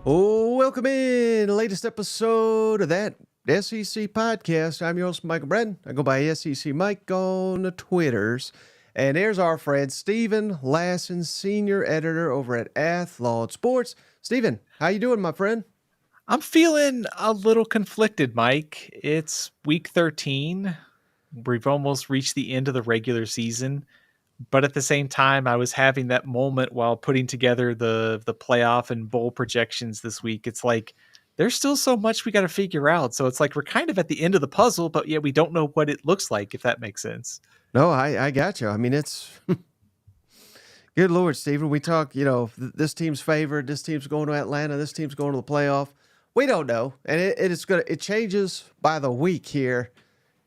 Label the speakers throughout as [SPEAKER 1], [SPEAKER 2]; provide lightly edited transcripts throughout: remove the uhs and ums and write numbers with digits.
[SPEAKER 1] Oh, welcome in the latest episode of that SEC podcast. I'm your host, Michael Bratton. I go by SEC Mike on the Twitters. And there's our friend, Steven Lassan, senior editor over at Athlon Sports. Steven, how you doing, my friend?
[SPEAKER 2] I'm feeling a little conflicted, Mike. It's week 13. We've almost reached the end of the regular season. But at the same time, I was having that moment while putting together the playoff and bowl projections this week. It's like there's still so much we got to figure out. So it's like we're kind of at the end of the puzzle, but yet we don't know what it looks like, if that makes sense.
[SPEAKER 1] No, I got you. I mean, it's good Lord, Steven. We talk, this team's favored. This team's going to Atlanta. This team's going to the playoff. We don't know. And it changes by the week here.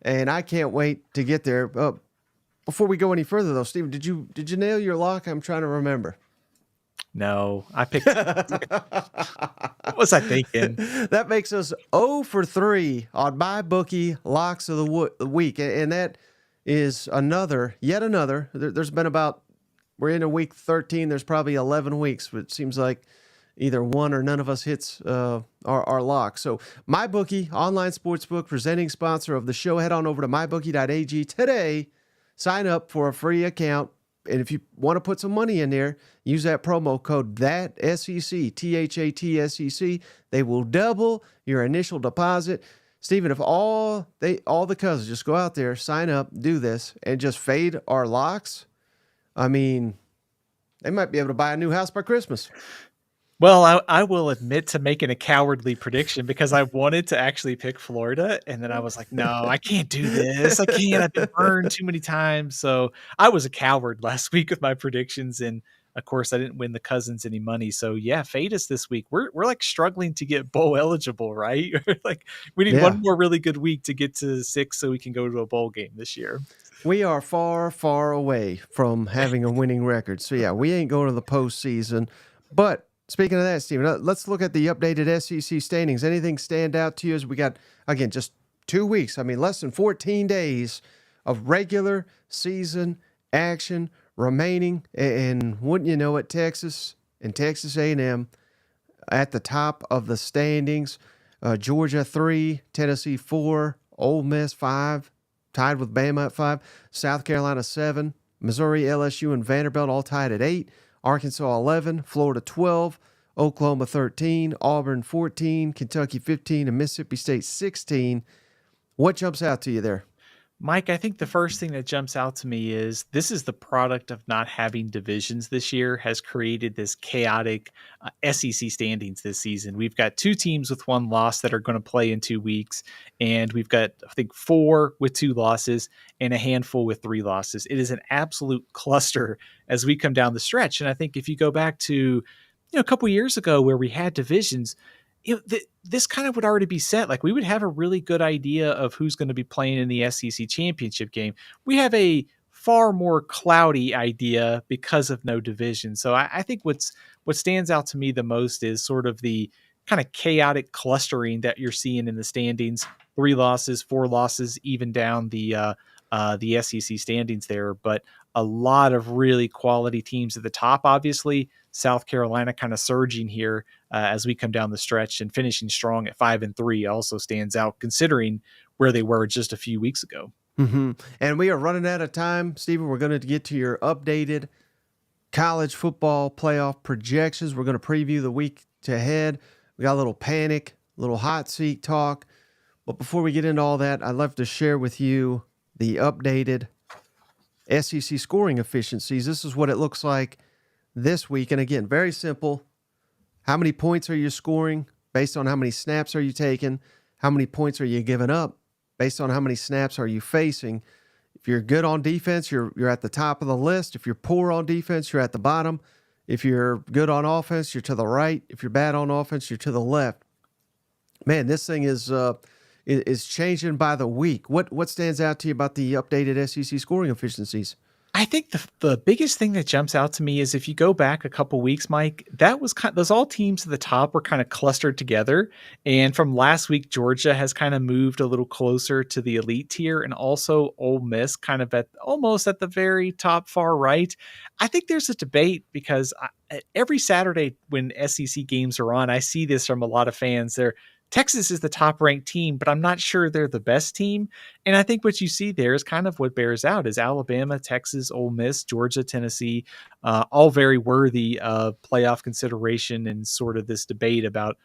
[SPEAKER 1] And I can't wait to get there. Before we go any further, though, Steven, did you nail your lock? I'm trying to remember.
[SPEAKER 2] No, I picked. What was I thinking?
[SPEAKER 1] That makes us 0 for 3 on my bookie locks of the week, and that is yet another. There's been we're in a week 13. There's probably 11 weeks, but it seems like either one or none of us hits our lock. So MyBookie, online sportsbook, presenting sponsor of the show. Head on over to mybookie.ag today. Sign up for a free account, and if you want to put some money in there, use that promo code THATSEC, THATSEC. They will double your initial deposit. Steven, if all the cousins just go out there, sign up, do this, and just fade our locks, I mean, they might be able to buy a new house by Christmas.
[SPEAKER 2] Well, I will admit to making a cowardly prediction because I wanted to actually pick Florida. And then I was like, no, I can't do this. I can't. I've been burned too many times. So I was a coward last week with my predictions. And of course, I didn't win the cousins any money. So yeah, fade us this week. We're like struggling to get bowl eligible, right? Like we need one more really good week to get to 6 so we can go to a bowl game this year.
[SPEAKER 1] We are far, far away from having a winning record. So yeah, we ain't going to the postseason. But speaking of that, Steven, let's look at the updated SEC standings. Anything stand out to you as we got, again, just 2 weeks. I mean, less than 14 days of regular season action remaining. And wouldn't you know it, Texas and Texas A&M at the top of the standings. Georgia 3, Tennessee 4, Ole Miss 5, tied with Bama at 5, South Carolina 7, Missouri, LSU, and Vanderbilt all tied at 8. Arkansas 11, Florida 12, Oklahoma 13, Auburn 14, Kentucky 15, and Mississippi State 16. What jumps out to you there?
[SPEAKER 2] Mike, I think the first thing that jumps out to me is this is the product of not having divisions this year has created this chaotic SEC standings this season. We've got 2 teams with 1 loss that are going to play in 2 weeks, and we've got, I think, 4 with 2 losses and a handful with 3 losses. It is an absolute cluster as we come down the stretch. And I think if you go back to a couple years ago where we had divisions, this kind of would already be set. Like we would have a really good idea of who's going to be playing in the SEC championship game. We have a far more cloudy idea because of no division. So I think what stands out to me the most is sort of the kind of chaotic clustering that you're seeing in the standings. 3 losses, 4 losses, even down the SEC standings there. But a lot of really quality teams at the top, obviously. South Carolina kind of surging here as we come down the stretch, and finishing strong at 5-3 also stands out considering where they were just a few weeks ago.
[SPEAKER 1] Mm-hmm. And we are running out of time, Steven. We're going to get to your updated college football playoff projections. We're going to preview the week ahead. We got a little panic, a little hot seat talk. But before we get into all that, I'd love to share with you the updated SEC scoring efficiencies. This is what it looks like this week. And again, very simple. How many points are you scoring based on how many snaps are you taking? How many points are you giving up based on how many snaps are you facing? If you're good on defense, you're at the top of the list. If you're poor on defense, you're at the bottom. If you're good on offense, you're to the right. If you're bad on offense, you're to the left. Man, this thing is changing by the week. What stands out to you about the updated SEC scoring efficiencies?
[SPEAKER 2] I think the biggest thing that jumps out to me is if you go back a couple weeks, Mike, that was those all teams at the top were kind of clustered together. And from last week, Georgia has kind of moved a little closer to the elite tier, and also Ole Miss kind of at almost at the very top far right. I think there's a debate because every Saturday when SEC games are on, I see this from a lot of fans. Texas is the top ranked team, but I'm not sure they're the best team. And I think what you see there is kind of what bears out is Alabama, Texas, Ole Miss, Georgia, Tennessee, all very worthy of playoff consideration and sort of this debate about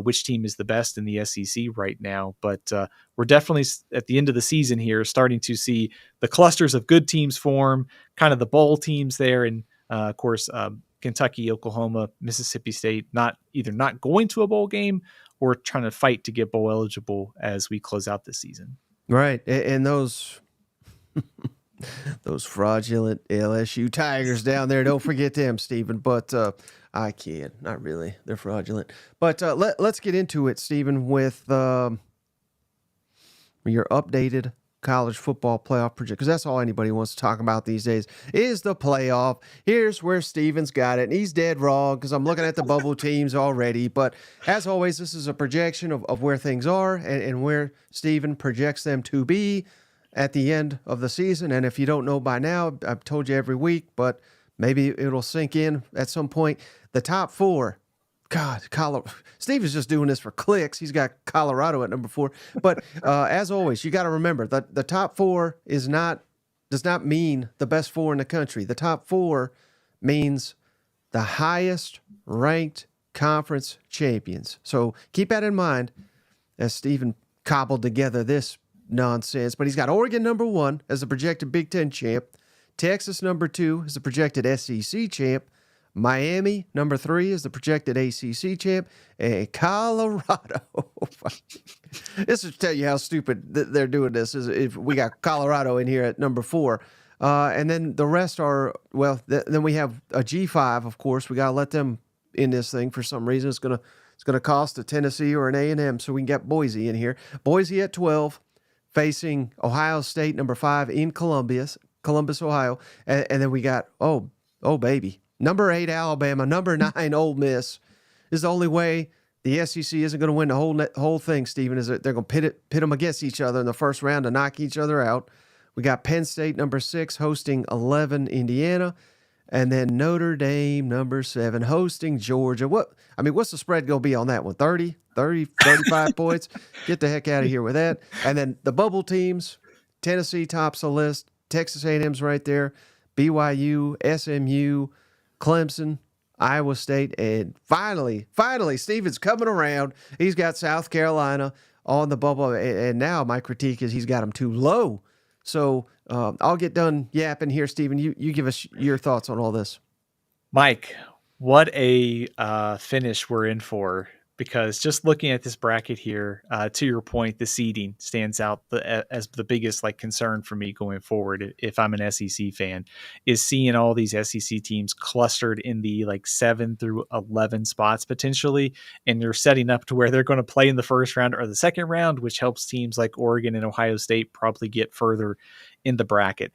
[SPEAKER 2] which team is the best in the SEC right now. But we're definitely at the end of the season here starting to see the clusters of good teams form, kind of the bowl teams there. And of course, Kentucky, Oklahoma, Mississippi State, not going to a bowl game or trying to fight to get bowl eligible as we close out this season.
[SPEAKER 1] Right. And those fraudulent LSU Tigers down there, don't forget them, Stephen. But I can't. Not really. They're fraudulent. But let's get into it, Stephen, with your updated college football playoff project, because that's all anybody wants to talk about these days is the playoff. Here's where Steven's got it, and he's dead wrong because I'm looking at the bubble teams already. But as always, this is a projection of where things are and where Steven projects them to be at the end of the season. And if you don't know by now, I've told you every week, but maybe it'll sink in at some point. The top four. God, Steve is just doing this for clicks. He's got Colorado at number 4. But as always, you got to remember that the top 4 does not mean the best 4 in the country. The top 4 means the highest ranked conference champions. So keep that in mind as Steven cobbled together this nonsense. But he's got Oregon number 1 as the projected Big Ten champ, Texas number 2 as the projected SEC champ, Miami, number 3, is the projected ACC champ, and Colorado. This is to tell you how stupid they're doing this. Is if we got Colorado in here at number 4, and then the rest are then we have a G5. Of course, we got to let them in this thing for some reason. It's gonna cost a Tennessee or an A&M, so we can get Boise in here. Boise at 12, facing Ohio State, number 5 in Columbus, Ohio, and then we got oh baby. Number 8, Alabama. Number 9, Ole Miss. Is the only way the SEC isn't going to win the whole thing, Stephen, is that they're going to pit them against each other in the first round to knock each other out. We got Penn State, number 6, hosting 11, Indiana. And then Notre Dame, number 7, hosting Georgia. What's the spread going to be on that one? 30, 35 points? Get the heck out of here with that. And then the bubble teams, Tennessee tops the list. Texas A&M's right there. BYU, SMU, Clemson, Iowa State, and finally, Steven's coming around. He's got South Carolina on the bubble, and now my critique is he's got them too low. So I'll get done yapping here, Steven. You give us your thoughts on all this.
[SPEAKER 2] Mike, what a finish we're in for, because just looking at this bracket here, to your point, the seeding stands out as the biggest concern for me going forward. If I'm an SEC fan, is seeing all these SEC teams clustered in the 7 through 11 spots potentially, and they're setting up to where they're going to play in the first round or the second round, which helps teams like Oregon and Ohio State probably get further in the bracket.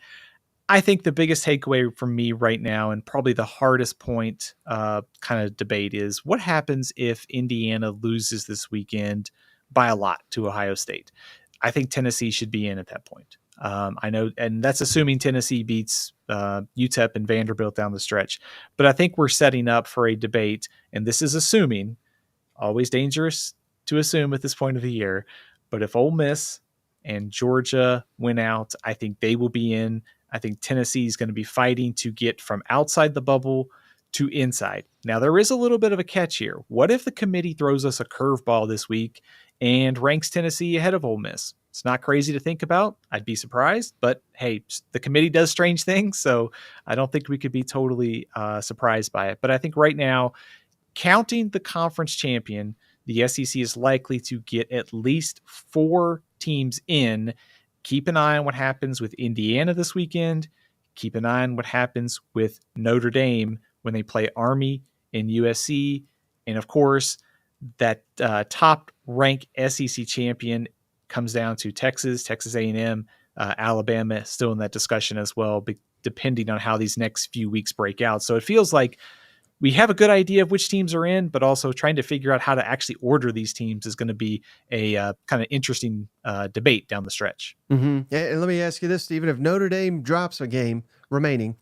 [SPEAKER 2] I think the biggest takeaway from me right now, and probably the hardest point kind of debate, is what happens if Indiana loses this weekend by a lot to Ohio State. I think Tennessee should be in at that point. I know, and that's assuming Tennessee beats UTEP and Vanderbilt down the stretch. But I think we're setting up for a debate, and this is assuming, always dangerous to assume at this point of the year, but if Ole Miss and Georgia win out, I think they will be in. I think Tennessee is going to be fighting to get from outside the bubble to inside. Now, there is a little bit of a catch here. What if the committee throws us a curveball this week and ranks Tennessee ahead of Ole Miss? It's not crazy to think about. I'd be surprised, but hey, the committee does strange things, so I don't think we could be totally surprised by it. But I think right now, counting the conference champion, the SEC is likely to get at least 4 teams in. Keep an eye on what happens with Indiana this weekend. Keep an eye on what happens with Notre Dame when they play Army and USC. And of course, that top rank SEC champion comes down to Texas A&M, Alabama, still in that discussion as well. depending on how these next few weeks break out. So it feels like we have a good idea of which teams are in, but also trying to figure out how to actually order these teams is going to be a kind of interesting debate down the stretch.
[SPEAKER 1] And let me ask you this, Stephen. If Notre Dame drops a game remaining,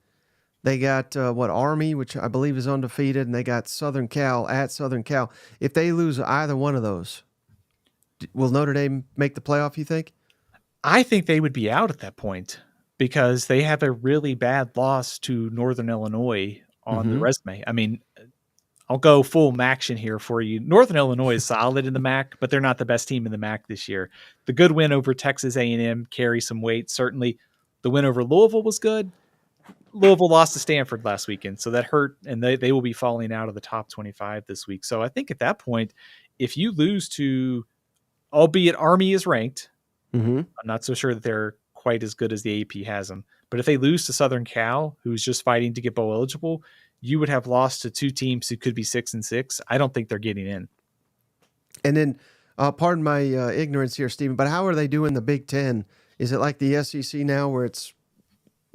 [SPEAKER 1] they got, Army, which I believe is undefeated, and they got Southern Cal at Southern Cal. If they lose either one of those, will Notre Dame make the playoff, you think?
[SPEAKER 2] I think they would be out at that point because they have a really bad loss to Northern Illinois on the resume. I mean, I'll go full MACtion here for you. Northern Illinois is solid in the MAC, but they're not the best team in the MAC this year. The good win over Texas A&M carries some weight. Certainly, the win over Louisville was good. Louisville lost to Stanford last weekend, so that hurt, and they will be falling out of the top 25 this week. So I think at that point, if you lose to, albeit Army is ranked, I'm not so sure that they're quite as good as the AP has them. But if they lose to Southern Cal, who's just fighting to get bowl eligible, you would have lost to two teams who could be 6-6. I don't think they're getting in.
[SPEAKER 1] And then, pardon my ignorance here, Stephen, but how are they doing the Big Ten? Is it like the SEC now where it's,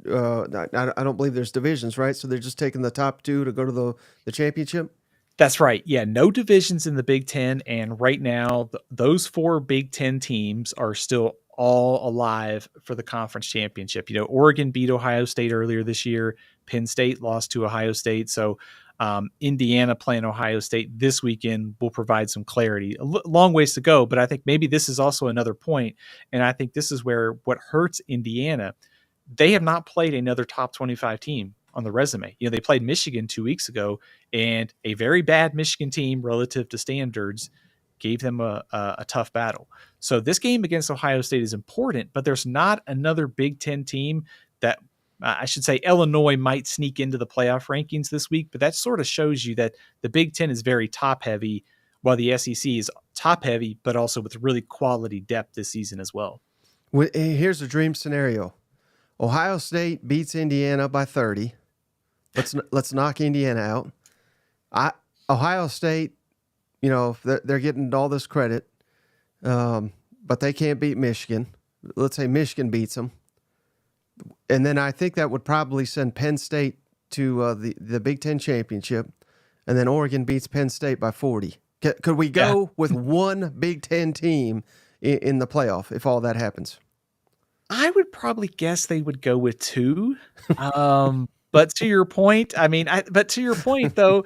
[SPEAKER 1] I don't believe there's divisions, right? So they're just taking the top two to go to the championship?
[SPEAKER 2] That's right. Yeah, no divisions in the Big Ten. And right now, those four Big Ten teams are still all alive for the conference championship. You know, Oregon beat Ohio State earlier this year. Penn State lost to Ohio State. So Indiana playing Ohio State this weekend will provide some clarity. Long ways to go, but I think maybe this is also another point. And I think this is where what hurts Indiana, they have not played another top 25 team on the resume. You know, they played Michigan 2 weeks ago, and a very bad Michigan team relative to standards gave them a tough battle. So this game against Ohio State is important, but there's not another Big Ten team that I should say Illinois might sneak into the playoff rankings this week, but that sort of shows you that the Big Ten is very top heavy, while the SEC is top heavy, but also with really quality depth this season as well.
[SPEAKER 1] Here's a dream scenario. Ohio State beats Indiana by 30. Let's knock Indiana out. Ohio State, you know, they're getting all this credit, but they can't beat Michigan. Let's say Michigan beats them. And then I think that would probably send Penn State to the Big Ten championship, and then Oregon beats Penn State by 40. Could we go with one Big Ten team in the playoff if all that happens?
[SPEAKER 2] I would probably guess they would go with two. But to your point, though,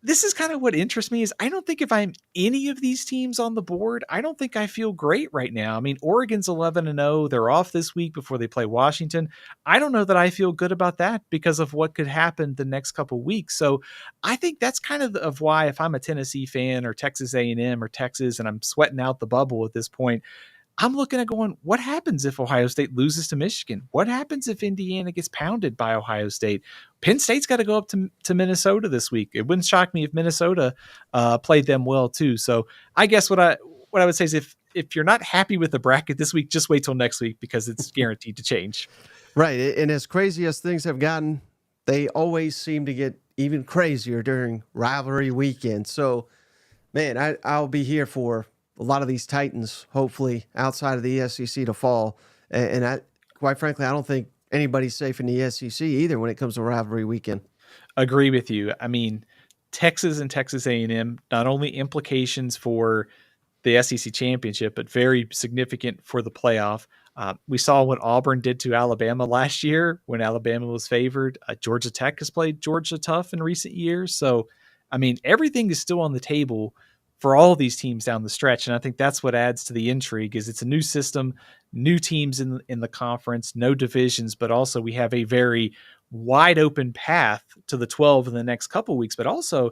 [SPEAKER 2] this is kind of what interests me is I don't think if I'm any of these teams on the board, I don't think I feel great right now. I mean, Oregon's 11-0. They're off this week before they play Washington. I don't know that I feel good about that because of what could happen the next couple weeks. So I think that's kind of why if I'm a Tennessee fan or Texas A&M or Texas and I'm sweating out the bubble at this point, I'm looking at going, what happens if Ohio State loses to Michigan? What happens if Indiana gets pounded by Ohio State? Penn State's got to go up to Minnesota this week. It wouldn't shock me if Minnesota played them well too. So I guess what I would say is if you're not happy with the bracket this week, just wait till next week because it's guaranteed to change.
[SPEAKER 1] Right. And as crazy as things have gotten, they always seem to get even crazier during rivalry weekend. So, man, I'll be here for a lot of these Titans, hopefully, outside of the SEC to fall. And quite frankly, I don't think anybody's safe in the SEC either when it comes to rivalry weekend.
[SPEAKER 2] Agree with you. I mean, Texas and Texas A&M, not only implications for the SEC championship, but very significant for the playoff. We saw what Auburn did to Alabama last year when Alabama was favored. Georgia Tech has played Georgia tough in recent years. So, I mean, everything is still on the table for all of these teams down the stretch. And I think that's what adds to the intrigue is it's a new system, new teams in the conference, no divisions, but also we have a very wide open path to the 12 in the next couple of weeks. But also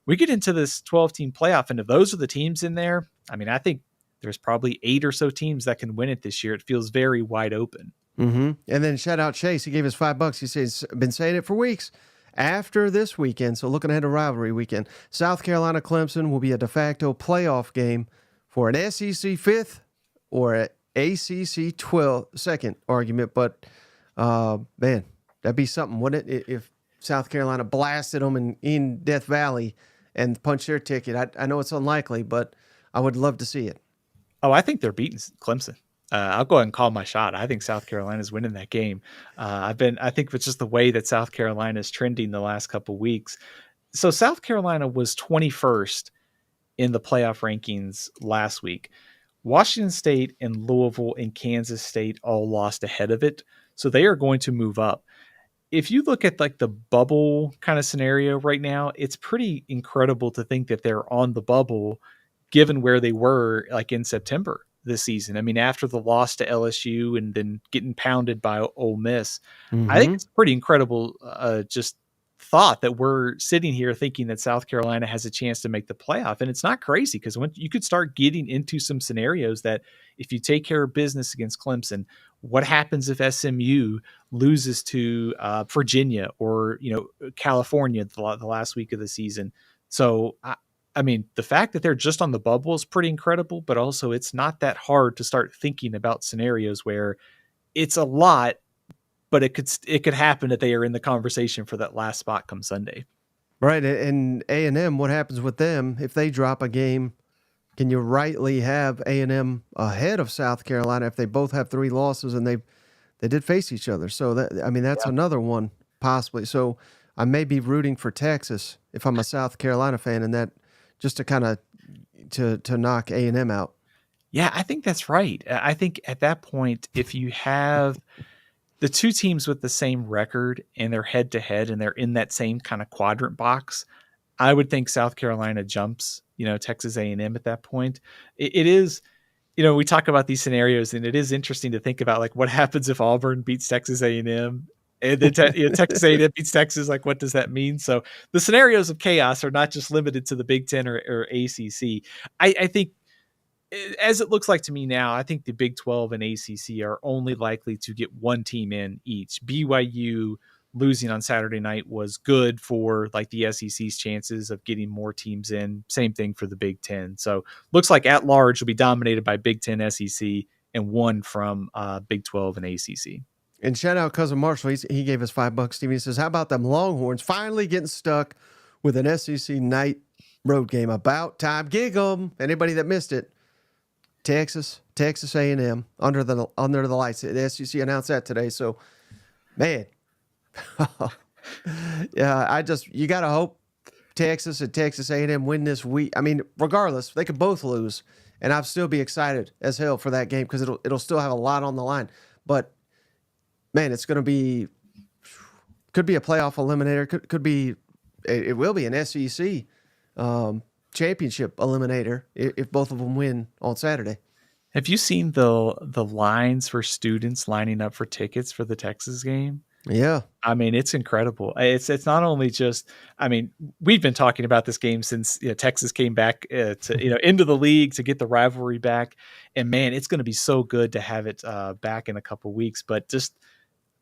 [SPEAKER 2] we get into this 12-team playoff. And if those are the teams in there, I mean, I think there's probably 8 or so teams that can win it this year. It feels very wide open.
[SPEAKER 1] Mm-hmm. And then shout out Chase. He gave us $5. He says, been saying it for weeks. After this weekend, so looking ahead to rivalry weekend, South Carolina-Clemson will be a de facto playoff game for an SEC 5th or an ACC 2nd argument. But, man, that'd be something, wouldn't it, if South Carolina blasted them in Death Valley and punched their ticket? I know it's unlikely, but I would love to see it.
[SPEAKER 2] Oh, I think they're beating Clemson. I'll go ahead and call my shot. I think South Carolina's winning that game. I think it's just the way that South Carolina is trending the last couple weeks. So South Carolina was 21st in the playoff rankings last week. Washington State and Louisville and Kansas State all lost ahead of it. So they are going to move up. If you look at like the bubble kind of scenario right now, it's pretty incredible to think that they're on the bubble given where they were like in September this season. I mean, after the loss to LSU and then getting pounded by Ole Miss, I think
[SPEAKER 1] Mm-hmm.
[SPEAKER 2] it's pretty incredible just thought that we're sitting here thinking that South Carolina has a chance to make the playoff. And it's not crazy because when you could start getting into some scenarios that if you take care of business against Clemson, what happens if SMU loses to Virginia or, California the last week of the season? So, I mean, the fact that they're just on the bubble is pretty incredible, but also it's not that hard to start thinking about scenarios where it's a lot, but it could happen that they are in the conversation for that last spot come Sunday.
[SPEAKER 1] Right, and A&M, what happens with them if they drop a game? Can you rightly have A&M ahead of South Carolina if they both have 3 losses and they did face each other? So that's another one possibly. So I may be rooting for Texas if I'm a South Carolina fan, and that just to kind of to knock A&M out.
[SPEAKER 2] Yeah, I think that's right. I think at that point, if you have the two teams with the same record and they're head to head and they're in that same kind of quadrant box, I would think South Carolina jumps, Texas A&M at that point. It is, we talk about these scenarios and it is interesting to think about like what happens if Auburn beats Texas A&M and then Texas A&M beats Texas. Like, what does that mean? So the scenarios of chaos are not just limited to the Big Ten or ACC. I think, as it looks like to me now, I think the Big 12 and ACC are only likely to get one team in each. BYU losing on Saturday night was good for like the SEC's chances of getting more teams in. Same thing for the Big 10. So looks like at large will be dominated by Big 10, SEC, and one from Big 12 and ACC.
[SPEAKER 1] And shout out Cousin Marshall. He gave us $5, Steve. He says, how about them Longhorns finally getting stuck with an SEC night road game? About time. Gig 'em. Anybody that missed it. Texas A&M under the lights. The SEC announced that today. So, man, yeah, you got to hope Texas and Texas A&M win this week. I mean, regardless, they could both lose, and I'd still be excited as hell for that game because it'll still have a lot on the line. But man, it's going to be could be a playoff eliminator. Could be it will be an SEC championship eliminator if both of them win on Saturday.
[SPEAKER 2] Have you seen the lines for students lining up for tickets for the Texas game?
[SPEAKER 1] Yeah.
[SPEAKER 2] I mean, it's incredible. It's not only just, I mean, we've been talking about this game since Texas came back to into the league to get the rivalry back, and man, it's going to be so good to have it back in a couple weeks. But just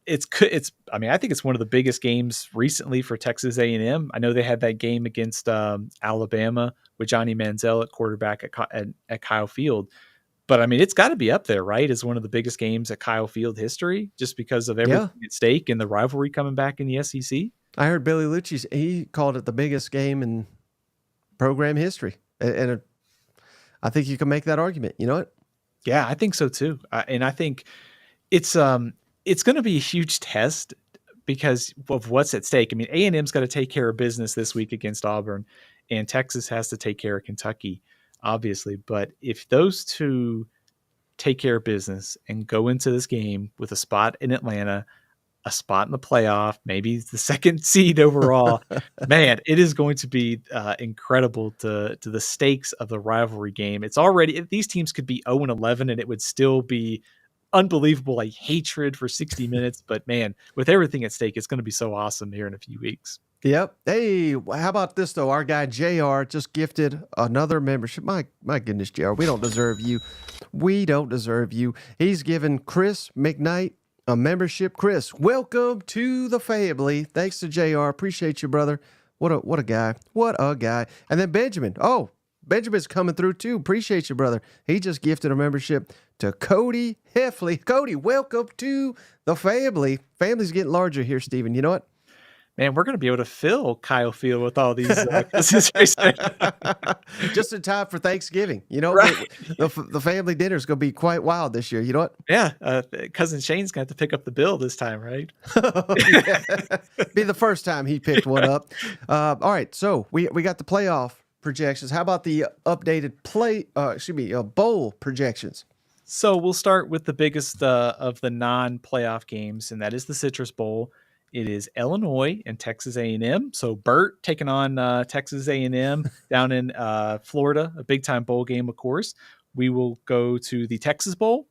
[SPEAKER 2] I mean, I think it's one of the biggest games recently for Texas A&M. I know they had that game against Alabama with Johnny Manziel at quarterback at Kyle Field. But I mean, it's got to be up there, right? As one of the biggest games at Kyle Field history, just because of everything at stake and the rivalry coming back in the SEC.
[SPEAKER 1] I heard Billy Lucci, he called it the biggest game in program history. And I think you can make that argument. You know what?
[SPEAKER 2] Yeah, I think so too. And I think it's going to be a huge test because of what's at stake. I mean, A&M's got to take care of business this week against Auburn, and Texas has to take care of Kentucky, obviously. But if those two take care of business and go into this game with a spot in Atlanta, a spot in the playoff, maybe the second seed overall, man, it is going to be incredible to the stakes of the rivalry game. It's already, these teams could be 0-11 and it would still be unbelievable, like hatred for 60 minutes. But man, with everything at stake, it's going to be so awesome here in a few weeks.
[SPEAKER 1] Yep. Hey, how about this though? Our guy JR just gifted another membership. My goodness, JR, we don't deserve you. We don't deserve you. He's given Chris McKnight a membership. Chris, welcome to the family. Thanks to JR. Appreciate you, brother. What a guy. What a guy. And then Benjamin. Oh, Benjamin's coming through too. Appreciate you, brother. He just gifted a membership to Cody Heffley. Cody, welcome to the family. Family's getting larger here, Steven. You know what?
[SPEAKER 2] Man, we're going to be able to fill Kyle Field with all these cousins racers.
[SPEAKER 1] Just in time for Thanksgiving.
[SPEAKER 2] Right.
[SPEAKER 1] The family dinner is going to be quite wild this year. You know what?
[SPEAKER 2] Yeah. Cousin Shane's going to have to pick up the bill this time, right?
[SPEAKER 1] Yeah. Be the first time he picked one up. All right. So we got the playoff projections. How about the updated bowl projections?
[SPEAKER 2] So we'll start with the biggest of the non-playoff games, and that is the Citrus Bowl. It is Illinois and Texas A&M. So Burt taking on Texas A&M down in Florida, a big-time bowl game, of course. We will go to the Texas Bowl,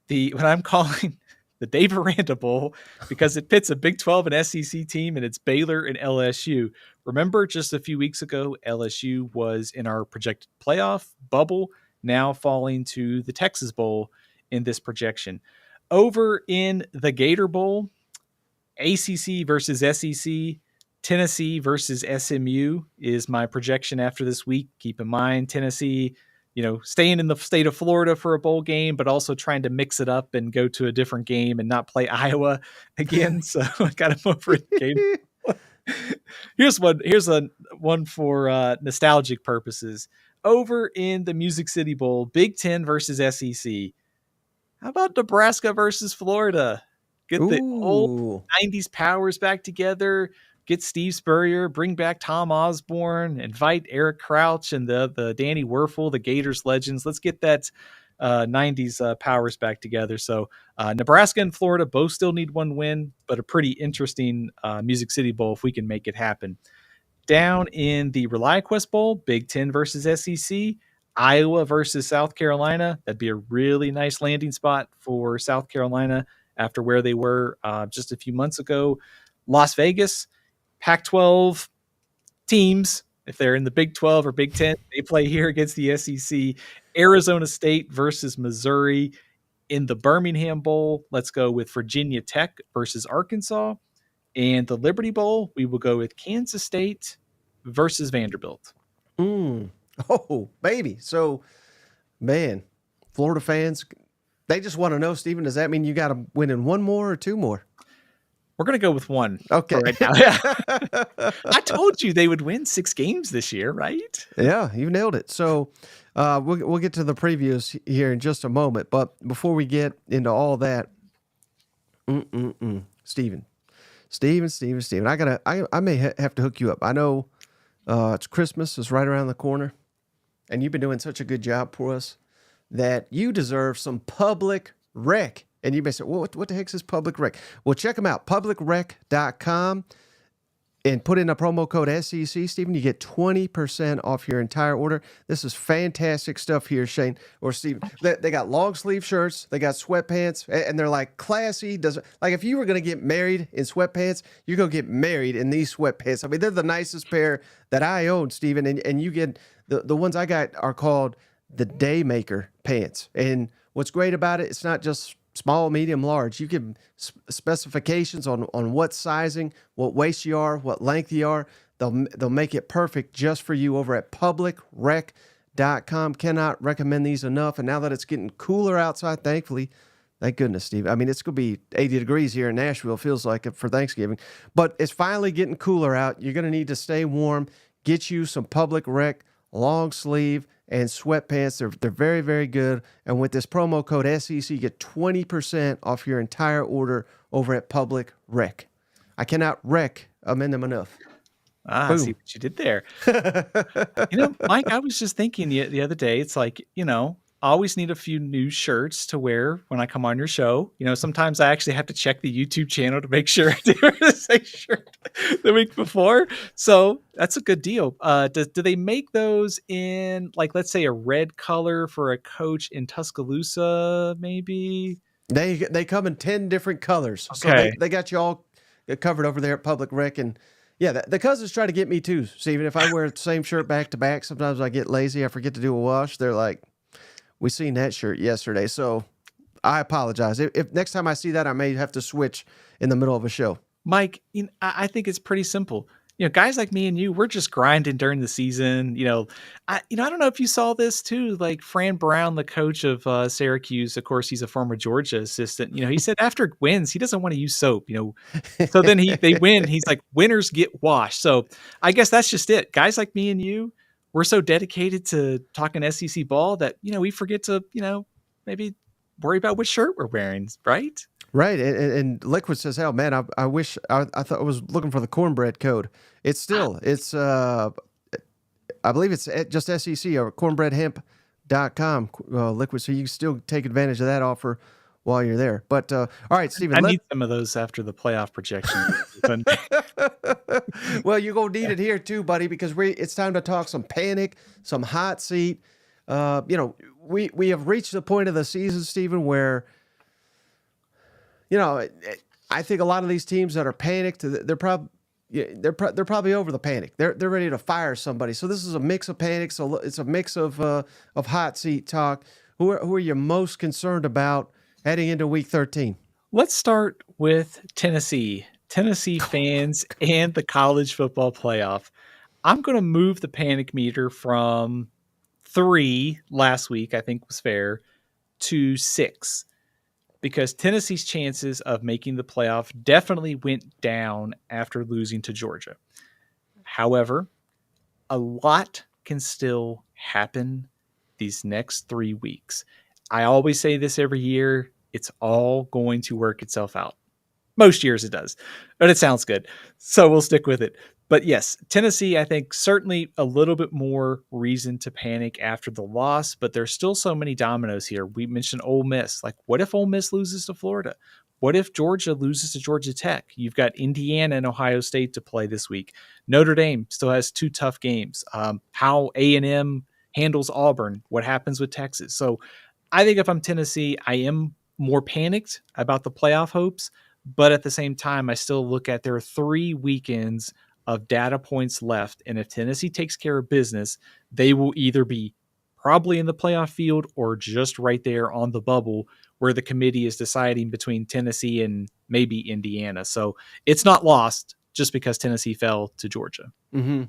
[SPEAKER 2] what I'm calling the Dave Aranda Bowl, because it pits a Big 12 and SEC team, and it's Baylor and LSU. Remember, just a few weeks ago, LSU was in our projected playoff bubble, now falling to the Texas Bowl in this projection. Over in the Gator Bowl, ACC versus SEC, Tennessee versus SMU is my projection after this week. Keep in mind, Tennessee, staying in the state of Florida for a bowl game, but also trying to mix it up and go to a different game and not play Iowa again. So I got him over in Gator. Here's a one for nostalgic purposes. Over in the Music City Bowl, Big Ten versus SEC. How about Nebraska versus Florida? Get the old 90s powers back together. Get Steve Spurrier, bring back Tom Osborne, invite Eric Crouch and the Danny Werfel, the Gators legends. Let's get that 90s powers back together. So Nebraska and Florida both still need one win, but a pretty interesting Music City Bowl if we can make it happen. Down in the ReliaQuest Bowl, Big Ten versus SEC, Iowa versus South Carolina. That'd be a really nice landing spot for South Carolina after where they were just a few months ago. Las Vegas, Pac-12 teams, if they're in the Big 12 or Big 10, they play here against the SEC. Arizona State versus Missouri. In the Birmingham Bowl, let's go with Virginia Tech versus Arkansas. And the Liberty Bowl, we will go with Kansas State versus Vanderbilt.
[SPEAKER 1] Oh, baby. So, man, Florida fans, they just want to know, Steven, does that mean you got to win in one more or two more?
[SPEAKER 2] We're going to go with one.
[SPEAKER 1] Okay.
[SPEAKER 2] Right now. I told you they would win 6 games this year, right?
[SPEAKER 1] Yeah, you nailed it. So we'll get to the previews here in just a moment. But before we get into all that, Steven, I may have to hook you up. I know it's Christmas is right around the corner, and you've been doing such a good job for us that you deserve some public rec. And you may say, well, what the heck is public rec? Well, check them out, publicrec.com, and put in a promo code SEC, Stephen. You get 20% off your entire order. This is fantastic stuff here, Shane or Stephen. They got long sleeve shirts, they got sweatpants, and they're like classy. Like if you were going to get married in sweatpants, you're going to get married in these sweatpants. I mean, they're the nicest pair that I own, Stephen, and you get the ones I got are called the Daymaker pants. And what's great about it, it's not just small, medium, large. You give specifications on what sizing, what waist you are, what length you are. They'll make it perfect just for you over at publicrec.com. Cannot recommend these enough. And now that it's getting cooler outside, thankfully, thank goodness, Steve. I mean, it's going to be 80 degrees here in Nashville. Feels like it for Thanksgiving. But it's finally getting cooler out. You're going to need to stay warm. Get you some Public Rec long sleeve and sweatpants. They're very, very good. And with this promo code SEC, you get 20% off your entire order over at Public Rec. I cannot recommend them enough.
[SPEAKER 2] I see what you did there. Mike, I was just thinking the other day, it's like, I always need a few new shirts to wear when I come on your show. Sometimes I actually have to check the YouTube channel to make sure I did the same shirt the week before. So that's a good deal. Do they make those in, like, let's say a red color for a coach in Tuscaloosa, maybe?
[SPEAKER 1] They come in 10 different colors.
[SPEAKER 2] Okay.
[SPEAKER 1] So they got you all covered over there at Public Rec. And yeah, the cousins try to get me too. See, even if I wear the same shirt back to back, sometimes I get lazy. I forget to do a wash. They're like, we seen that shirt yesterday, so I apologize. If next time I see that, I may have to switch in the middle of a show.
[SPEAKER 2] Mike, I think it's pretty simple. guys like me and you, we're just grinding during the season. I don't know if you saw this too. Like Fran Brown, the coach of Syracuse, of course, he's a former Georgia assistant. He said after wins, he doesn't want to use soap. So then they win. He's like, winners get washed. So I guess that's just it. Guys like me and you, we're so dedicated to talking SEC ball that we forget to maybe worry about which shirt we're wearing, right?
[SPEAKER 1] Right, and Liquid says, "Hell, man, I wish I thought I was looking for the cornbread code. It's I believe it's just SEC or cornbreadhemp.com Liquid, so you can still take advantage of that offer while you're there. But all right, Steven,
[SPEAKER 2] I need some of those after the playoff projection.
[SPEAKER 1] well, you're gonna need it here too, buddy, because it's time to talk some panic, some hot seat. We have reached the point of the season, Steven, where I think a lot of these teams that are panicked, they're probably over the panic. They're ready to fire somebody. So this is a mix of panic. So it's a mix of hot seat talk. Who are you most concerned about heading into Week 13?
[SPEAKER 2] Let's start with Tennessee. Tennessee fans and the college football playoff. I'm going to move the panic meter from 3 last week, I think was fair, to 6. Because Tennessee's chances of making the playoff definitely went down after losing to Georgia. However, a lot can still happen these next 3 weeks. I always say this every year. It's all going to work itself out. Most years it does, but it sounds good. So we'll stick with it. But yes, Tennessee, I think certainly a little bit more reason to panic after the loss, but there's still so many dominoes here. We mentioned Ole Miss. Like, what if Ole Miss loses to Florida? What if Georgia loses to Georgia Tech? You've got Indiana and Ohio State to play this week. Notre Dame still has 2 tough games. How A&M handles Auburn, what happens with Texas. So I think if I'm Tennessee, I am more panicked about the playoff hopes, but at the same time, I still look at their 3 weekends of data points left. And if Tennessee takes care of business, they will either be probably in the playoff field or just right there on the bubble where the committee is deciding between Tennessee and maybe Indiana. So it's not lost just because Tennessee fell to Georgia.
[SPEAKER 1] Mm-hmm.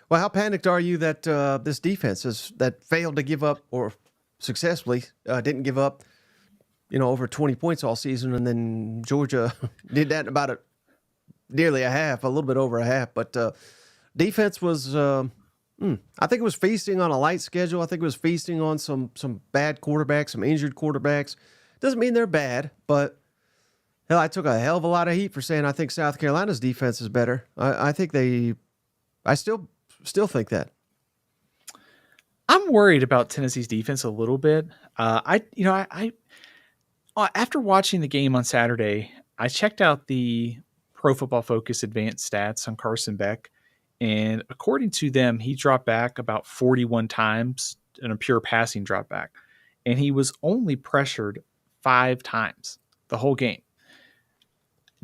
[SPEAKER 1] Well, how panicked are you that this defense that failed to give up or successfully didn't give up, over 20 points all season, and then Georgia did that in about nearly a half, a little bit over a half. But defense was, I think it was feasting on a light schedule. I think it was feasting on some bad quarterbacks, some injured quarterbacks. Doesn't mean they're bad, but hell, I took a hell of a lot of heat for saying I think South Carolina's defense is better. I still think that.
[SPEAKER 2] I'm worried about Tennessee's defense a little bit. After watching the game on Saturday, I checked out the Pro Football Focus advanced stats on Carson Beck, and according to them, he dropped back about 41 times in a pure passing drop back, and he was only pressured 5 times the whole game.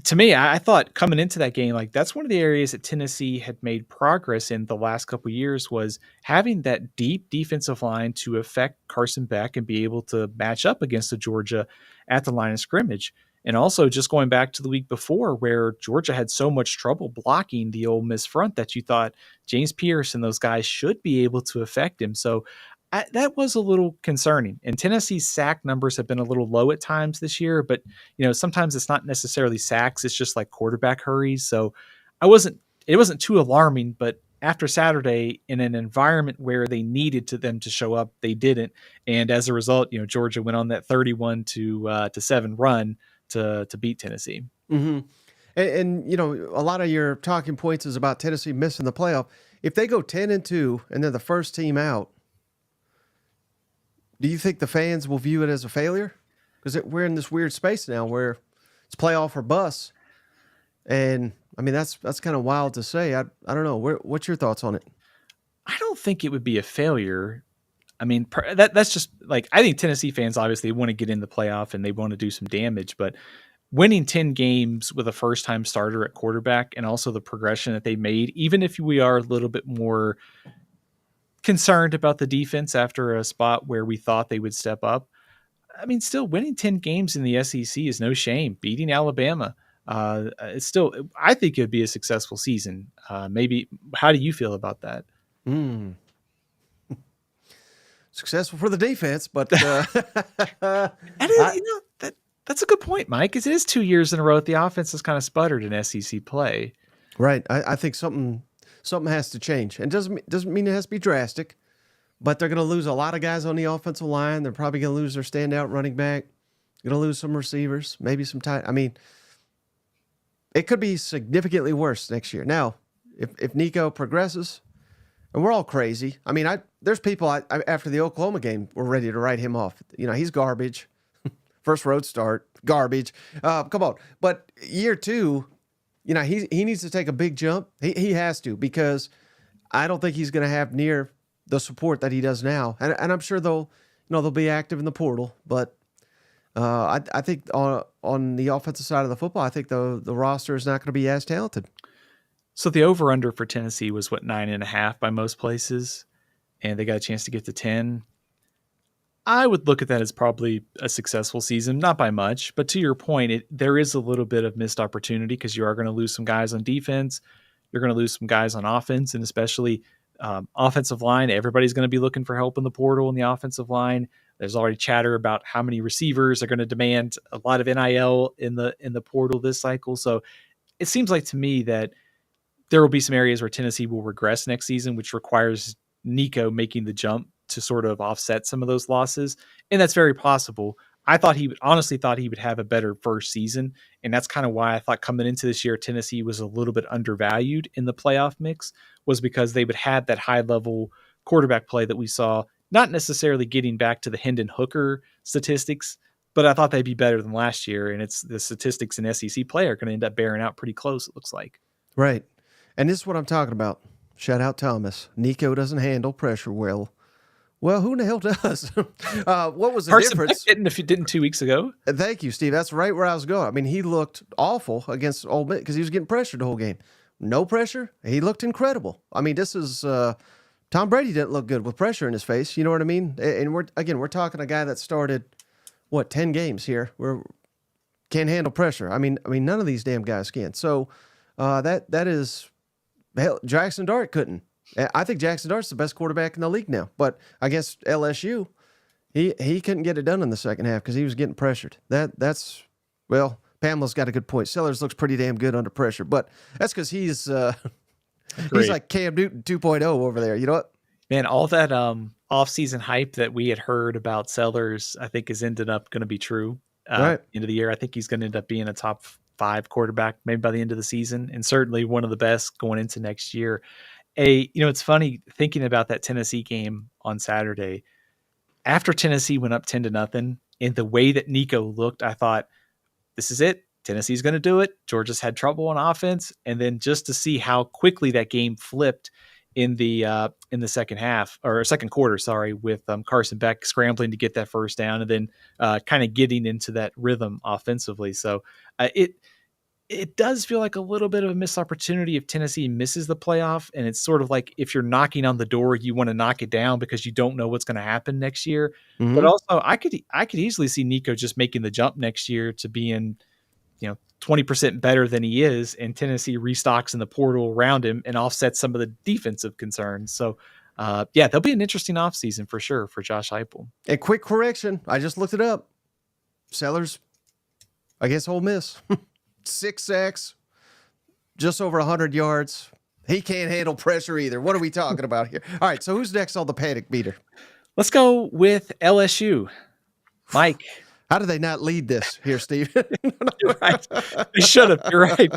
[SPEAKER 2] To me, I thought coming into that game, like that's one of the areas that Tennessee had made progress in the last couple of years was having that deep defensive line to affect Carson Beck and be able to match up against the Georgia at the line of scrimmage. And also just going back to the week before where Georgia had so much trouble blocking the Ole Miss front that you thought James Pierce and those guys should be able to affect him. So that was a little concerning. And Tennessee's sack numbers have been a little low at times this year, but sometimes it's not necessarily sacks; it's just like quarterback hurries. So it wasn't too alarming. But after Saturday, in an environment where they needed them to show up, they didn't, and as a result, Georgia went on that 31-7 run to beat Tennessee.
[SPEAKER 1] Mm-hmm. And a lot of your talking points is about Tennessee missing the playoff. If they go 10-2 and they're the first team out, do you think the fans will view it as a failure? Because we're in this weird space now where it's playoff or bust. And, I mean, that's kind of wild to say. I don't know. What's your thoughts on it?
[SPEAKER 2] I don't think it would be a failure. I mean, that's just like, I think Tennessee fans obviously want to get in the playoff and they want to do some damage, but winning 10 games with a first-time starter at quarterback and also the progression that they made, even if we are a little bit more concerned about the defense after a spot where we thought they would step up. I mean, still winning 10 games in the SEC is no shame. Beating Alabama, It's still, I think it'd be a successful season. Maybe, how do you feel about that?
[SPEAKER 1] Mm. Successful for the defense, but
[SPEAKER 2] And that's a good point, Mike. Because it is 2 years in a row that the offense has kind of sputtered in SEC play.
[SPEAKER 1] right. I think something has to change, and doesn't mean it has to be drastic. But they're going to lose a lot of guys on the offensive line. They're probably going to lose their standout running back. Going to lose some receivers, maybe some tight. I mean, it could be significantly worse next year. Now, if Nico progresses, and we're all crazy. I mean, there's people after the Oklahoma game were ready to write him off. He's garbage. First road start, garbage. Come on. But year 2, he needs to take a big jump. He has to, because I don't think he's going to have near the support that he does now. And I'm sure they'll be active in the portal. But I think on the offensive side of the football, I think the roster is not going to be as talented.
[SPEAKER 2] So the over-under for Tennessee was 9.5 by most places, and they got a chance to get to 10. I would look at that as probably a successful season, not by much, but to your point, there is a little bit of missed opportunity because you are going to lose some guys on defense. You're going to lose some guys on offense, and especially offensive line. Everybody's going to be looking for help in the portal in the offensive line. There's already chatter about how many receivers are going to demand a lot of NIL in the portal this cycle. So it seems like to me that there will be some areas where Tennessee will regress next season, which requires Nico making the jump to sort of offset some of those losses. And that's very possible. I honestly thought he would have a better first season. And that's kind of why I thought coming into this year, Tennessee was a little bit undervalued in the playoff mix, was because they would have that high level quarterback play that we saw, not necessarily getting back to the Hendon Hooker statistics, but I thought they'd be better than last year. And it's the statistics in SEC play are going to end up bearing out pretty close, it looks like.
[SPEAKER 1] Right. And this is what I'm talking about. Shout out Thomas. Nico doesn't handle pressure well. Well, who the hell does? What was the difference?
[SPEAKER 2] If you didn't 2 weeks ago.
[SPEAKER 1] Thank you, Steve. That's right where I was going. I mean, he looked awful against Ole Miss because he was getting pressured the whole game. No pressure. He looked incredible. I mean, this is Tom Brady didn't look good with pressure in his face. You know what I mean? And we're talking a guy that started 10 games here. Can't handle pressure. I mean, none of these damn guys can. So that is. Hell, Jackson Dart couldn't. I think Jackson Dart's the best quarterback in the league now. But I guess LSU, he couldn't get it done in the second half because he was getting pressured. That's Pamela's got a good point. Sellers looks pretty damn good under pressure, but that's because he's like Cam Newton 2.0 over there. You know what?
[SPEAKER 2] Man, all that off-season hype that we had heard about Sellers, I think is ended up going to be true.
[SPEAKER 1] Right.
[SPEAKER 2] End of the year, I think he's going to end up being a top 5 quarterback maybe by the end of the season, and certainly one of the best going into next year. It's funny thinking about that Tennessee game on Saturday. After Tennessee went up 10-0, and the way that Nico looked, I thought, this is it. Tennessee's going to do it. Georgia's had trouble on offense, and then just to see how quickly that game flipped in the second half or second quarter, with Carson Beck scrambling to get that first down, and then kind of getting into that rhythm offensively. So it does feel like a little bit of a missed opportunity if Tennessee misses the playoff. And it's sort of like if you're knocking on the door, you want to knock it down because you don't know what's going to happen next year. Mm-hmm. But also I could easily see Nico just making the jump next year to being, 20% better than he is, and Tennessee restocks in the portal around him and offsets some of the defensive concerns. So there'll be an interesting offseason for sure for Josh Heupel.
[SPEAKER 1] A quick correction. I just looked it up. Sellers against Ole Miss. 6 sacks, just over 100 yards. He can't handle pressure either. What are we talking about here? All right, so who's next on the panic meter?
[SPEAKER 2] Let's go with LSU. Mike.
[SPEAKER 1] How do they not lead this here, Steve?
[SPEAKER 2] You're right. They should have. You're right.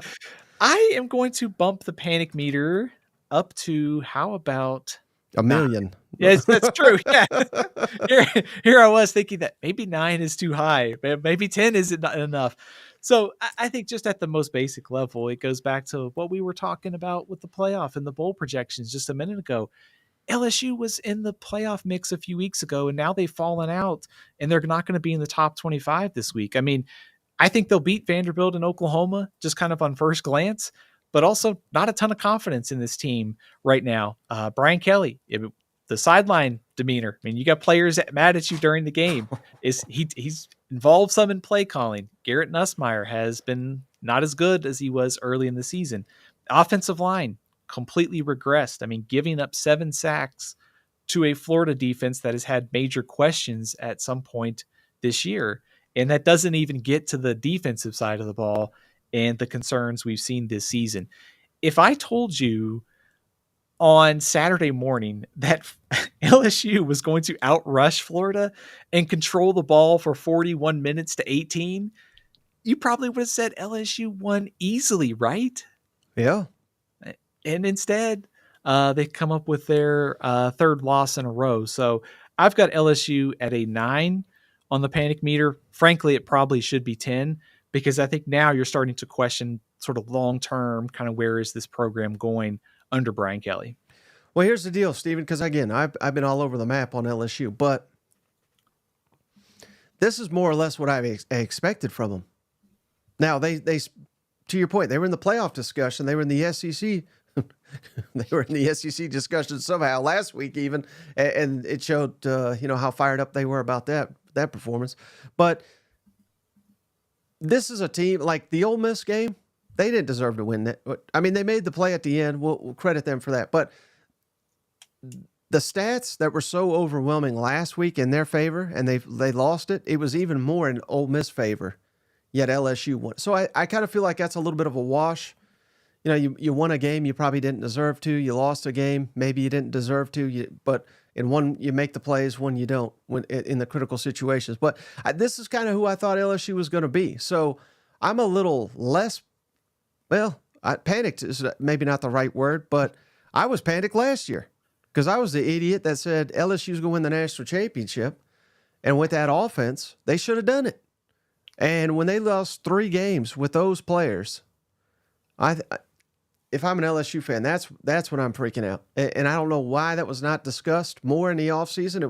[SPEAKER 2] I am going to bump the panic meter up to, how about
[SPEAKER 1] 1 million?
[SPEAKER 2] Yes, that's true. Yeah. Here I was thinking that maybe 9 is too high. Maybe 10 isn't enough. So I think just at the most basic level, it goes back to what we were talking about with the playoff and the bowl projections just a minute ago. LSU was in the playoff mix a few weeks ago, and now they've fallen out, and they're not going to be in the top 25 this week. I mean, I think they'll beat Vanderbilt and Oklahoma just kind of on first glance, but also not a ton of confidence in this team right now. Brian Kelly, the sideline demeanor. I mean, you got players mad at you during the game. He's involved some in play calling. Garrett Nussmeier has been not as good as he was early in the season. Offensive line completely regressed. I mean, giving up 7 sacks to a Florida defense that has had major questions at some point this year. And that doesn't even get to the defensive side of the ball and the concerns we've seen this season. If I told you on Saturday morning that LSU was going to outrush Florida and control the ball for 41 minutes to 18, you probably would have said LSU won easily, right?
[SPEAKER 1] Yeah.
[SPEAKER 2] And instead, they come up with their third loss in a row. So I've got LSU at a 9 on the panic meter. Frankly, it probably should be 10 because I think now you're starting to question sort of long-term kind of where is this program going under Brian Kelly.
[SPEAKER 1] Well, here's the deal, Stephen, because again, I've been all over the map on LSU, but this is more or less what I expected from them. Now, they to your point, they were in the playoff discussion. They were in the SEC. They were in the SEC discussion somehow last week, even, and it showed how fired up they were about that performance. But this is a team like the Ole Miss game. They didn't deserve to win that. I mean, they made the play at the end. We'll credit them for that. But the stats that were so overwhelming last week in their favor, and they lost it, it was even more in Ole Miss favor. Yet LSU won. So I kind of feel like that's a little bit of a wash. You won a game you probably didn't deserve to. You lost a game maybe you didn't deserve to. But in one you make the plays, one you don't when in the critical situations. But this is kind of who I thought LSU was going to be. So I'm a little less. Well, panicked is maybe not the right word, but I was panicked last year because I was the idiot that said LSU's going to win the national championship, and with that offense, they should have done it. And when they lost 3 games with those players, if I'm an LSU fan, that's when I'm freaking out. And I don't know why that was not discussed more in the offseason. It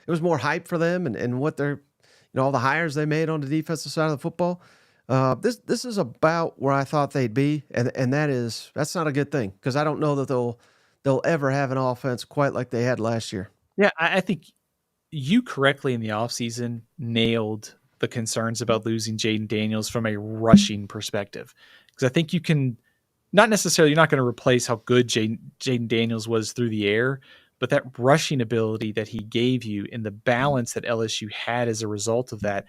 [SPEAKER 1] was more hype for them and what they're, all the hires they made on the defensive side of the football. This is about where I thought they'd be, and that's not a good thing because I don't know that they'll ever have an offense quite like they had last year.
[SPEAKER 2] Yeah, I think you correctly in the offseason nailed the concerns about losing Jaden Daniels from a rushing perspective. Because I think you can, not necessarily, you're not going to replace how good Jaden Daniels was through the air, but that rushing ability that he gave you and the balance that LSU had as a result of that.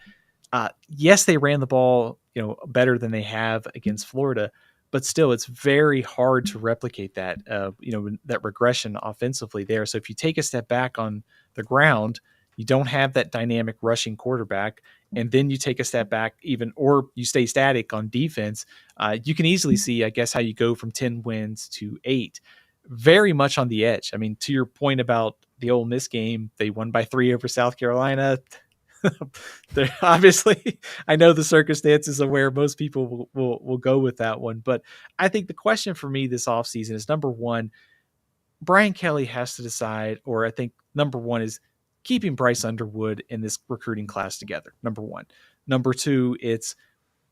[SPEAKER 2] Yes, they ran the ball, better than they have against Florida, but still it's very hard to replicate that, that regression offensively there. So if you take a step back on the ground, you don't have that dynamic rushing quarterback, and then you take a step back or you stay static on defense, you can easily see, I guess, how you go from 10 wins to 8. Very much on the edge. I mean, to your point about the Ole Miss game, they won by 3 over South Carolina. Obviously, I know the circumstances of where most people will go with that one. But I think the question for me this offseason is, number one, Brian Kelly has to decide, or I think number one is keeping Bryce Underwood in this recruiting class together. Number one. Number two, it's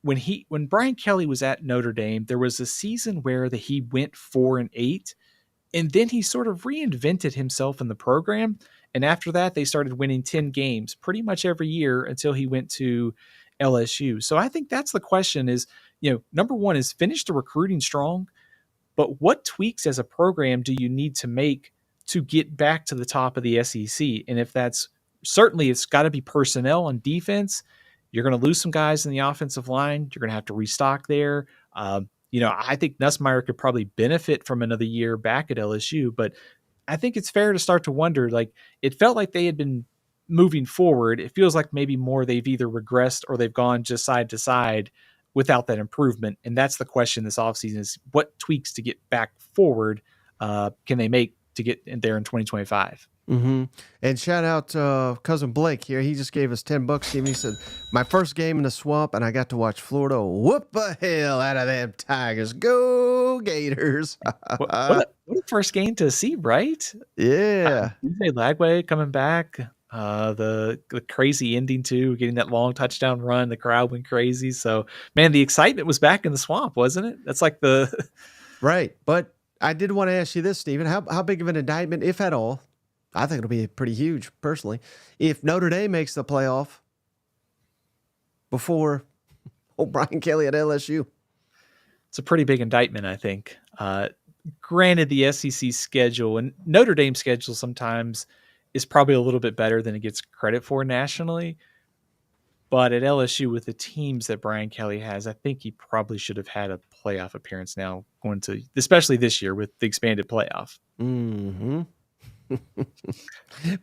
[SPEAKER 2] when Brian Kelly was at Notre Dame, there was a season where he went 4-8, and then he sort of reinvented himself in the program. And after that, they started winning 10 games pretty much every year until he went to LSU. So I think that's the question is, number one is finish the recruiting strong, but what tweaks as a program do you need to make to get back to the top of the SEC? And if that's certainly, it's got to be personnel on defense. You're going to lose some guys in the offensive line. You're going to have to restock there. I think Nussmeier could probably benefit from another year back at LSU, but I think it's fair to start to wonder, it felt like they had been moving forward. It feels like maybe more they've either regressed or they've gone just side to side without that improvement. And that's the question this offseason is, what tweaks to get back forward can they make to get in there in 2025?
[SPEAKER 1] Mm-hmm. And shout out cousin Blake here. He just gave us $10, Steve. He said, my first game in the swamp, and I got to watch Florida whoop the hell out of them Tigers. Go Gators.
[SPEAKER 2] what a first game to see, right?
[SPEAKER 1] Yeah.
[SPEAKER 2] DJ Lagway coming back. The crazy ending too, getting that long touchdown run. The crowd went crazy. So, man, the excitement was back in the swamp, wasn't it? That's like the
[SPEAKER 1] right. But I did want to ask you this, Stephen. How big of an indictment, if at all, I think it'll be pretty huge, personally, if Notre Dame makes the playoff before Brian Kelly at LSU.
[SPEAKER 2] It's a pretty big indictment, I think. Granted, the SEC schedule and Notre Dame's schedule sometimes is probably a little bit better than it gets credit for nationally. But at LSU, with the teams that Brian Kelly has, I think he probably should have had a playoff appearance now, going to, especially this year with the expanded playoff.
[SPEAKER 1] Mm-hmm.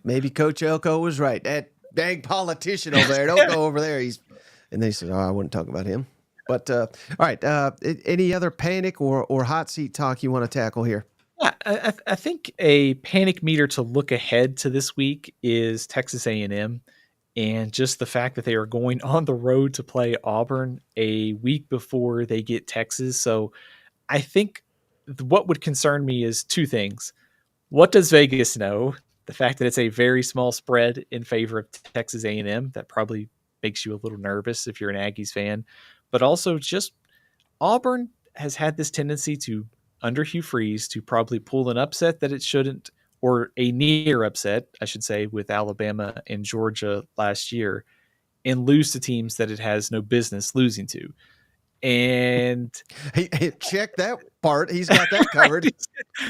[SPEAKER 1] Maybe Coach Elko was right. That dang politician over there, don't go over there. And they said, I wouldn't talk about him. But all right, any other panic or hot seat talk you want to tackle here?
[SPEAKER 2] Yeah, I think a panic meter to look ahead to this week is Texas A&M, and just the fact that they are going on the road to play Auburn a week before they get Texas. So I think what would concern me is two things. What does Vegas know? The fact that it's a very small spread in favor of Texas A&M, that probably makes you a little nervous if you're an Aggies fan. But also just Auburn has had this tendency to, under Hugh Freeze, to probably pull an upset that it shouldn't, or a near upset, I should say, with Alabama and Georgia last year, and lose to teams that it has no business losing to. And
[SPEAKER 1] he check that part. He's got that covered.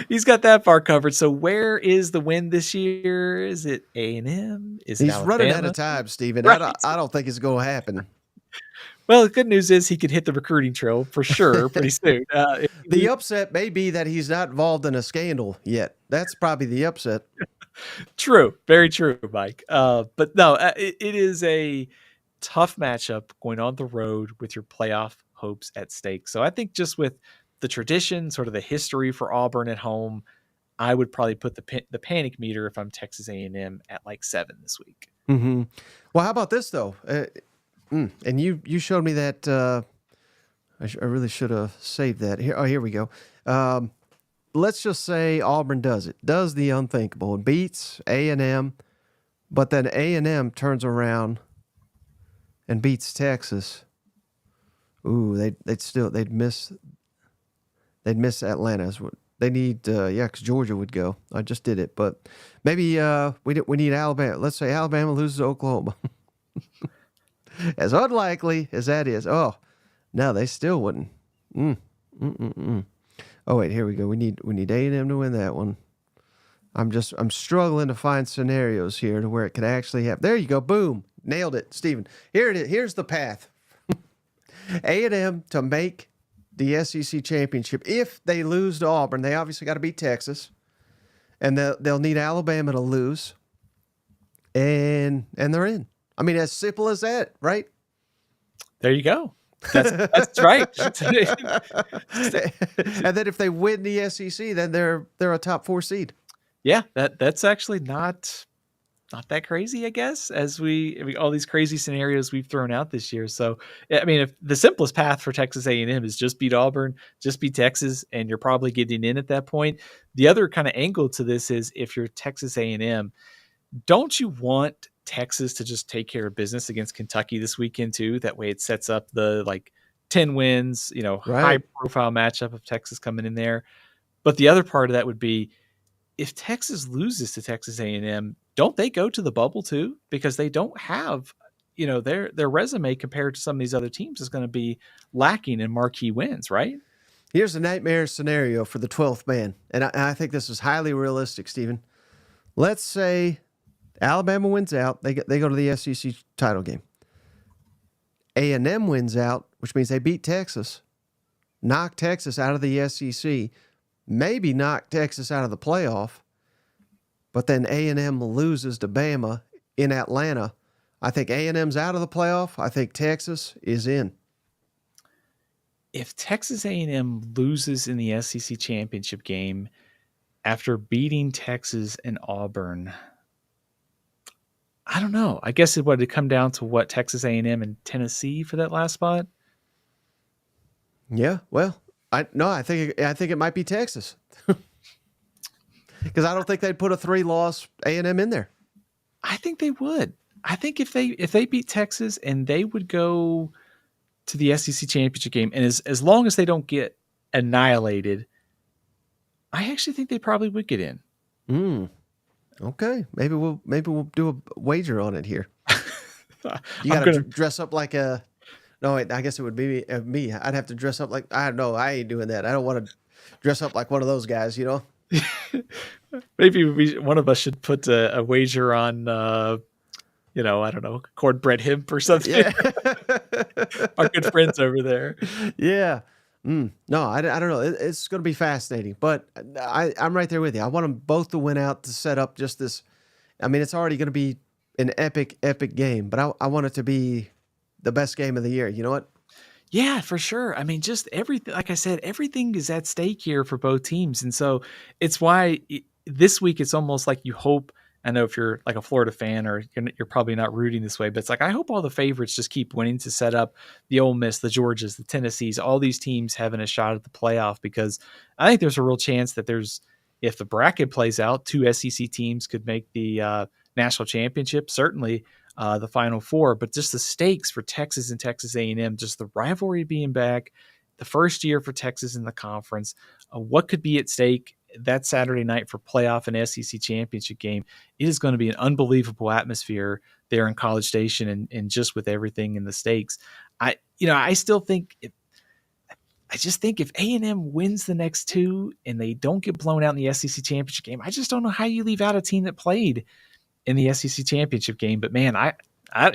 [SPEAKER 2] He's got that part covered. So where is the win this year? Is it A&M? Is it
[SPEAKER 1] He's
[SPEAKER 2] Alabama?
[SPEAKER 1] Running out of time, Stephen.
[SPEAKER 2] Right.
[SPEAKER 1] I don't think it's going to happen.
[SPEAKER 2] Well, the good news is he could hit the recruiting trail for sure pretty soon.
[SPEAKER 1] The upset may be that he's not involved in a scandal yet. That's probably the upset.
[SPEAKER 2] True. Very true, Mike. But no, it is a tough matchup going on the road with your playoff hopes at stake. So I think just with the tradition, sort of the history for Auburn at home, I would probably put the panic meter if I'm Texas A&M at like 7 this week.
[SPEAKER 1] Mm-hmm. Well, how about this though? And you showed me that. I really should have saved that. Here we go. Let's just say Auburn does the unthinkable, and beats A&M, but then A&M turns around and beats Texas. Ooh, they'd miss Atlanta. They need because Georgia would go. I just did it, but maybe we need Alabama. Let's say Alabama loses to Oklahoma. As unlikely as that is, no, they still wouldn't. Oh wait, here we go. We need A&M to win that one. I'm struggling to find scenarios here to where it could actually happen. There you go. Boom, nailed it, Stephen. Here it is. Here's the path. A&M to make the SEC championship. If they lose to Auburn, they obviously got to beat Texas, and they'll need Alabama to lose, and they're in. I mean, as simple as that, right?
[SPEAKER 2] There you go. That's right.
[SPEAKER 1] And then if they win the SEC, then they're a top 4 seed.
[SPEAKER 2] Yeah, that's actually not that crazy, I guess, as we all these crazy scenarios we've thrown out this year. So, I mean, if the simplest path for Texas A&M is just beat Auburn, just beat Texas, and you're probably getting in at that point. The other kind of angle to this is if you're Texas A&M, don't you want Texas to just take care of business against Kentucky this weekend too? That way it sets up the 10 wins, right. High profile matchup of Texas coming in there. But the other part of that would be if Texas loses to Texas A&M, don't they go to the bubble too? Because they don't have, their resume compared to some of these other teams is going to be lacking in marquee wins, right?
[SPEAKER 1] Here's a nightmare scenario for the 12th man. And I think this is highly realistic, Stephen. Let's say Alabama wins out. They go to the SEC title game. A&M wins out, which means they beat Texas, knock Texas out of the SEC, maybe knock Texas out of the playoff, but then A&M loses to Bama in Atlanta. I think A&M's out of the playoff. I think Texas is in.
[SPEAKER 2] If Texas A&M loses in the SEC championship game after beating Texas and Auburn, I don't know. I guess it would come down to what Texas A&M and Tennessee for that last spot.
[SPEAKER 1] Yeah, well, I think it might be Texas because I don't think they'd put a 3-loss A&M in there.
[SPEAKER 2] I think they would. I think if they beat Texas and they would go to the SEC championship game, and as long as they don't get annihilated, I actually think they probably would get in.
[SPEAKER 1] Okay, maybe we'll do a wager on it here. You got to dress up like a No, I guess it would be me. I'd have to dress up like I don't know. I ain't doing that. I don't want to dress up like one of those guys.
[SPEAKER 2] Maybe one of us should put a wager on, I don't know, cornbread hemp or something.
[SPEAKER 1] Yeah.
[SPEAKER 2] Our good friends over there.
[SPEAKER 1] Yeah. No, I don't know. It's going to be fascinating, but I'm right there with you. I want them both to win out to set up just this. I mean, it's already going to be an epic, epic game, but I want it to be the best game of the year. You know what?
[SPEAKER 2] Yeah, for sure. I mean, just everything, like I said, everything is at stake here for both teams. And so it's why this week it's almost like you hope. I know if you're like a Florida fan or you're probably not rooting this way, but it's like I hope all the favorites just keep winning to set up the Ole Miss, the Georgias, the Tennessees, all these teams having a shot at the playoff, because I think there's a real chance that if the bracket plays out, two SEC teams could make the national championship. Certainly the Final Four, but just the stakes for Texas and Texas A&M, just the rivalry being back, the first year for Texas in the conference, what could be at stake that Saturday night for playoff and SEC championship game. It is going to be an unbelievable atmosphere there in College Station, and just with everything in the stakes. I still think I just think if A&M wins the next two and they don't get blown out in the SEC championship game, I just don't know how you leave out a team that played in the SEC championship game. But man,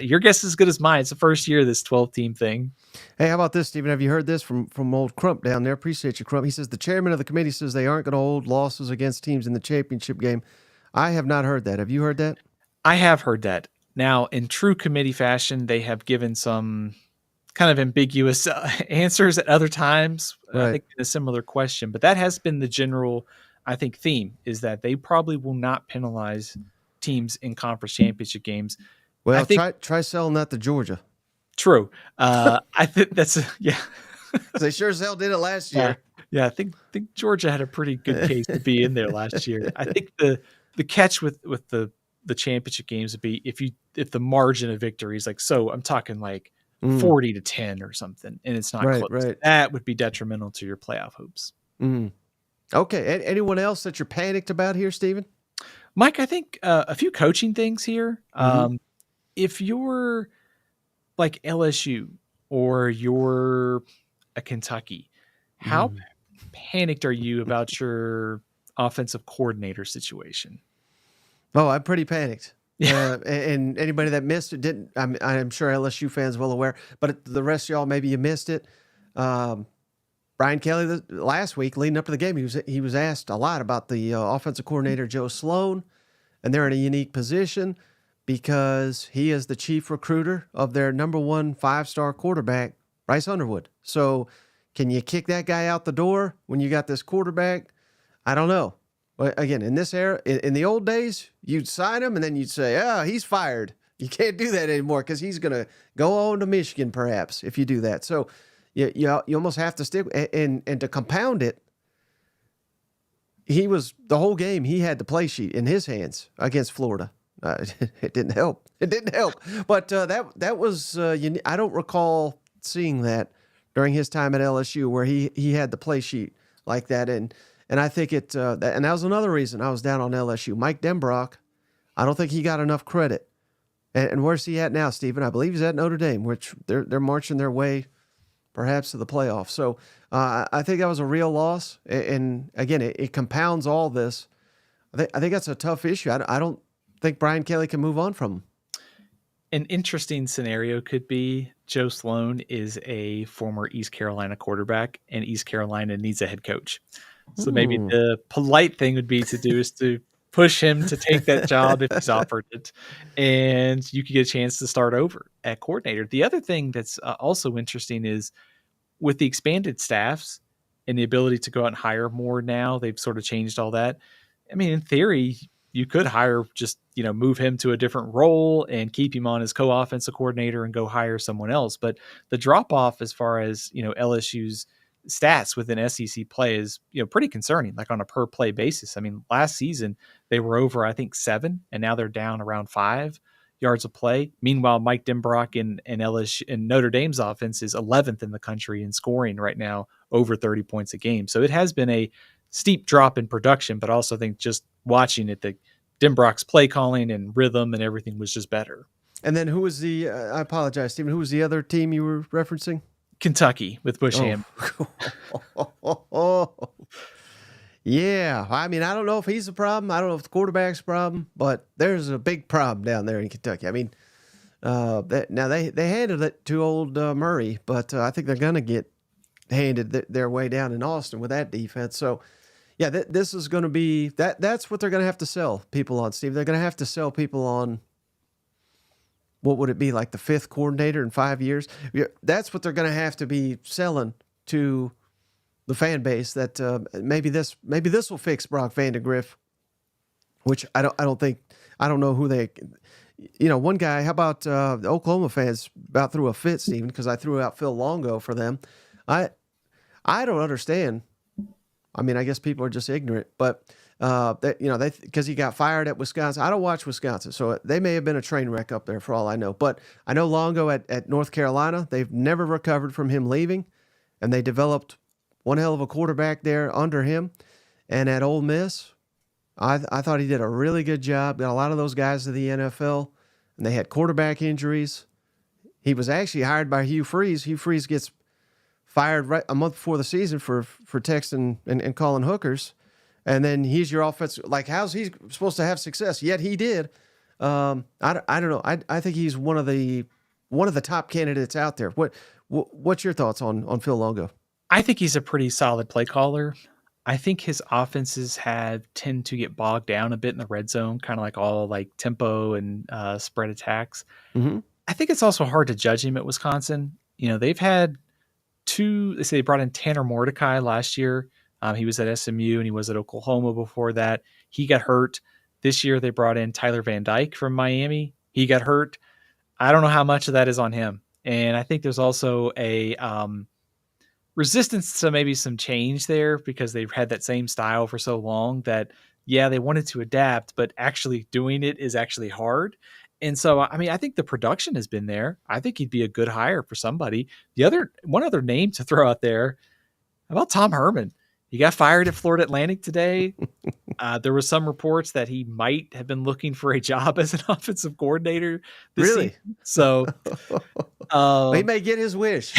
[SPEAKER 2] your guess is as good as mine. It's the first year of this 12-team thing.
[SPEAKER 1] Hey, how about this, Stephen? Have you heard this from old Crump down there? Appreciate you, Crump. He says the chairman of the committee says they aren't going to hold losses against teams in the championship game. I have not heard that. Have you heard that?
[SPEAKER 2] I have heard that. Now, in true committee fashion, they have given some kind of ambiguous answers at other times.
[SPEAKER 1] Right.
[SPEAKER 2] I think in a similar question, but that has been the general, I think, theme is that they probably will not penalize teams in conference championship games.
[SPEAKER 1] Well, try selling that to Georgia.
[SPEAKER 2] True. I think that's yeah.
[SPEAKER 1] They sure as hell did it last year.
[SPEAKER 2] Yeah, I think Georgia had a pretty good case to be in there last year. I think the catch with the championship games would be if the margin of victory is like, so I'm talking like 40-10 or something, and it's not close.
[SPEAKER 1] Right.
[SPEAKER 2] That would be detrimental to your playoff hopes.
[SPEAKER 1] Okay. Anyone else that you're panicked about here, Stephen?
[SPEAKER 2] Mike, I think a few coaching things here. If you're like LSU or you're a Kentucky, how panicked are you about your offensive coordinator situation?
[SPEAKER 1] Oh, I'm pretty panicked.
[SPEAKER 2] Yeah.
[SPEAKER 1] And anybody that missed it didn't. I'm sure LSU fans well aware, but the rest of y'all, maybe you missed it. Brian Kelly last week, leading up to the game, he was asked a lot about the offensive coordinator Joe Sloan, and they're in a unique position because he is the chief recruiter of their number one 5-star quarterback, Bryce Underwood. So, can you kick that guy out the door when you got this quarterback? I don't know. But again, in this era, in the old days, you'd sign him and then you'd say, "Oh, he's fired." You can't do that anymore because he's going to go on to Michigan, perhaps, if you do that. So, you almost have to stick. And to compound it, the whole game, he had the play sheet in his hands against Florida. It didn't help. But that was, I don't recall seeing that during his time at LSU where he had the play sheet like that. And I think and that was another reason I was down on LSU. Mike Denbrock, I don't think he got enough credit. And where's he at now, Stephen? I believe he's at Notre Dame, which they're marching their way perhaps to the playoffs. So I think that was a real loss. And again, it compounds all this. I think that's a tough issue. I don't think Brian Kelly can move on from him.
[SPEAKER 2] An interesting scenario could be Joe Sloan is a former East Carolina quarterback, and East Carolina needs a head coach. So maybe the polite thing would be to push him to take that job if he's offered it, and you could get a chance to start over at coordinator. The other thing that's also interesting is with the expanded staffs and the ability to go out and hire more now, they've sort of changed all that. I mean, in theory, you could hire move him to a different role and keep him on as co-offensive coordinator and go hire someone else. But the drop off as far as, LSU's stats within SEC play is, pretty concerning, like on a per play basis. I mean, last season they were over, I think 7, and now they're down around 5 yards of play. Meanwhile, Mike Denbrock and LSU and Notre Dame's offense is 11th in the country in scoring right now, over 30 points a game. So it has been a steep drop in production, but I also think just watching it, the Denbrock's play calling and rhythm and everything was just better.
[SPEAKER 1] And then who was the? I apologize, Stephen. Who was the other team you were referencing?
[SPEAKER 2] Kentucky with Busham.
[SPEAKER 1] Oh. Yeah, I mean, I don't know if he's a problem. I don't know if the quarterback's a problem, but there's a big problem down there in Kentucky. I mean, now they handed it to old Murray, but I think they're gonna get handed their way down in Austin with that defense. So, yeah, this is going to be that's what they're going to have to sell people on, Steve. They're going to have to sell people on what would it be, like the fifth coordinator in 5 years? Yeah, that's what they're going to have to be selling to the fan base. That maybe this will fix Brock Vandagriff, which I don't know who they. One guy. How about the Oklahoma fans about threw a fit, Stephen, because I threw out Phil Longo for them. I don't understand. I mean, I guess people are just ignorant, but because he got fired at Wisconsin. I don't watch Wisconsin, so they may have been a train wreck up there for all I know. But I know Longo at North Carolina, they've never recovered from him leaving, and they developed one hell of a quarterback there under him. And at Ole Miss, I thought he did a really good job. Got a lot of those guys to the NFL, and they had quarterback injuries. He was actually hired by Hugh Freeze. Hugh Freeze gets fired right a month before the season for texting and calling hookers, and then he's your offense. Like, how's he supposed to have success? Yet he did. I don't know. I think he's one of the top candidates out there. What's your thoughts on Phil Longo?
[SPEAKER 2] I think he's a pretty solid play caller. I think his offenses tend to get bogged down a bit in the red zone, kind of like all like tempo and spread attacks.
[SPEAKER 1] Mm-hmm.
[SPEAKER 2] I think it's also hard to judge him at Wisconsin. They've had they say they brought in Tanner Mordecai last year. He was at SMU and he was at Oklahoma before that. He got hurt. This year they brought in Tyler Van Dyke from Miami. He got hurt. I don't know how much of that is on him. And I think there's also a resistance to maybe some change there because they've had that same style for so long that, yeah, they wanted to adapt, but actually doing it is actually hard. And so, I mean, I think the production has been there. I think he'd be a good hire for somebody. One other name to throw out there, how about Tom Herman? He got fired at Florida Atlantic today. There were some reports that he might have been looking for a job as an offensive coordinator this
[SPEAKER 1] Really?
[SPEAKER 2] season. So
[SPEAKER 1] he may get his wish.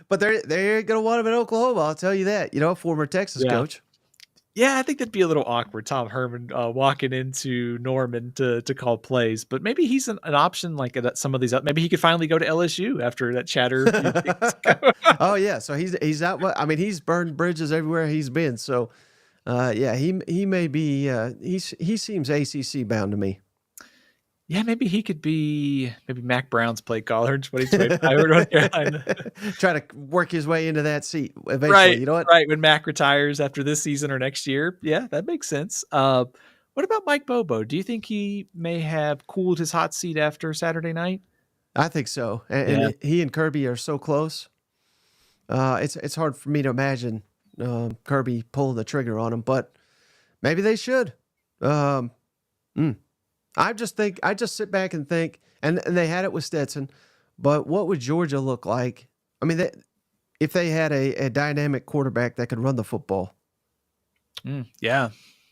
[SPEAKER 1] But they ain't going to want him in Oklahoma, I'll tell you that. Former Texas coach.
[SPEAKER 2] Yeah, I think that'd be a little awkward, Tom Herman walking into Norman to call plays. But maybe he's an option like some of these. Maybe he could finally go to LSU after that chatter.
[SPEAKER 1] Oh yeah, so he's out. I mean, he's burned bridges everywhere he's been. So yeah, he may be. He seems ACC bound to me.
[SPEAKER 2] Yeah, maybe he could be Mac Brown's play caller in 2025.
[SPEAKER 1] Try to work his way into that seat eventually.
[SPEAKER 2] Right,
[SPEAKER 1] you know what?
[SPEAKER 2] Right, when Mac retires after this season or next year. Yeah, that makes sense. What about Mike Bobo? Do you think he may have cooled his hot seat after Saturday night?
[SPEAKER 1] I think so. And he and Kirby are so close. It's hard for me to imagine Kirby pulling the trigger on him, but maybe they should. I just sit back and think, and they had it with Stetson, but what would Georgia look like? I mean, if they had a dynamic quarterback that could run the football.
[SPEAKER 2] Yeah,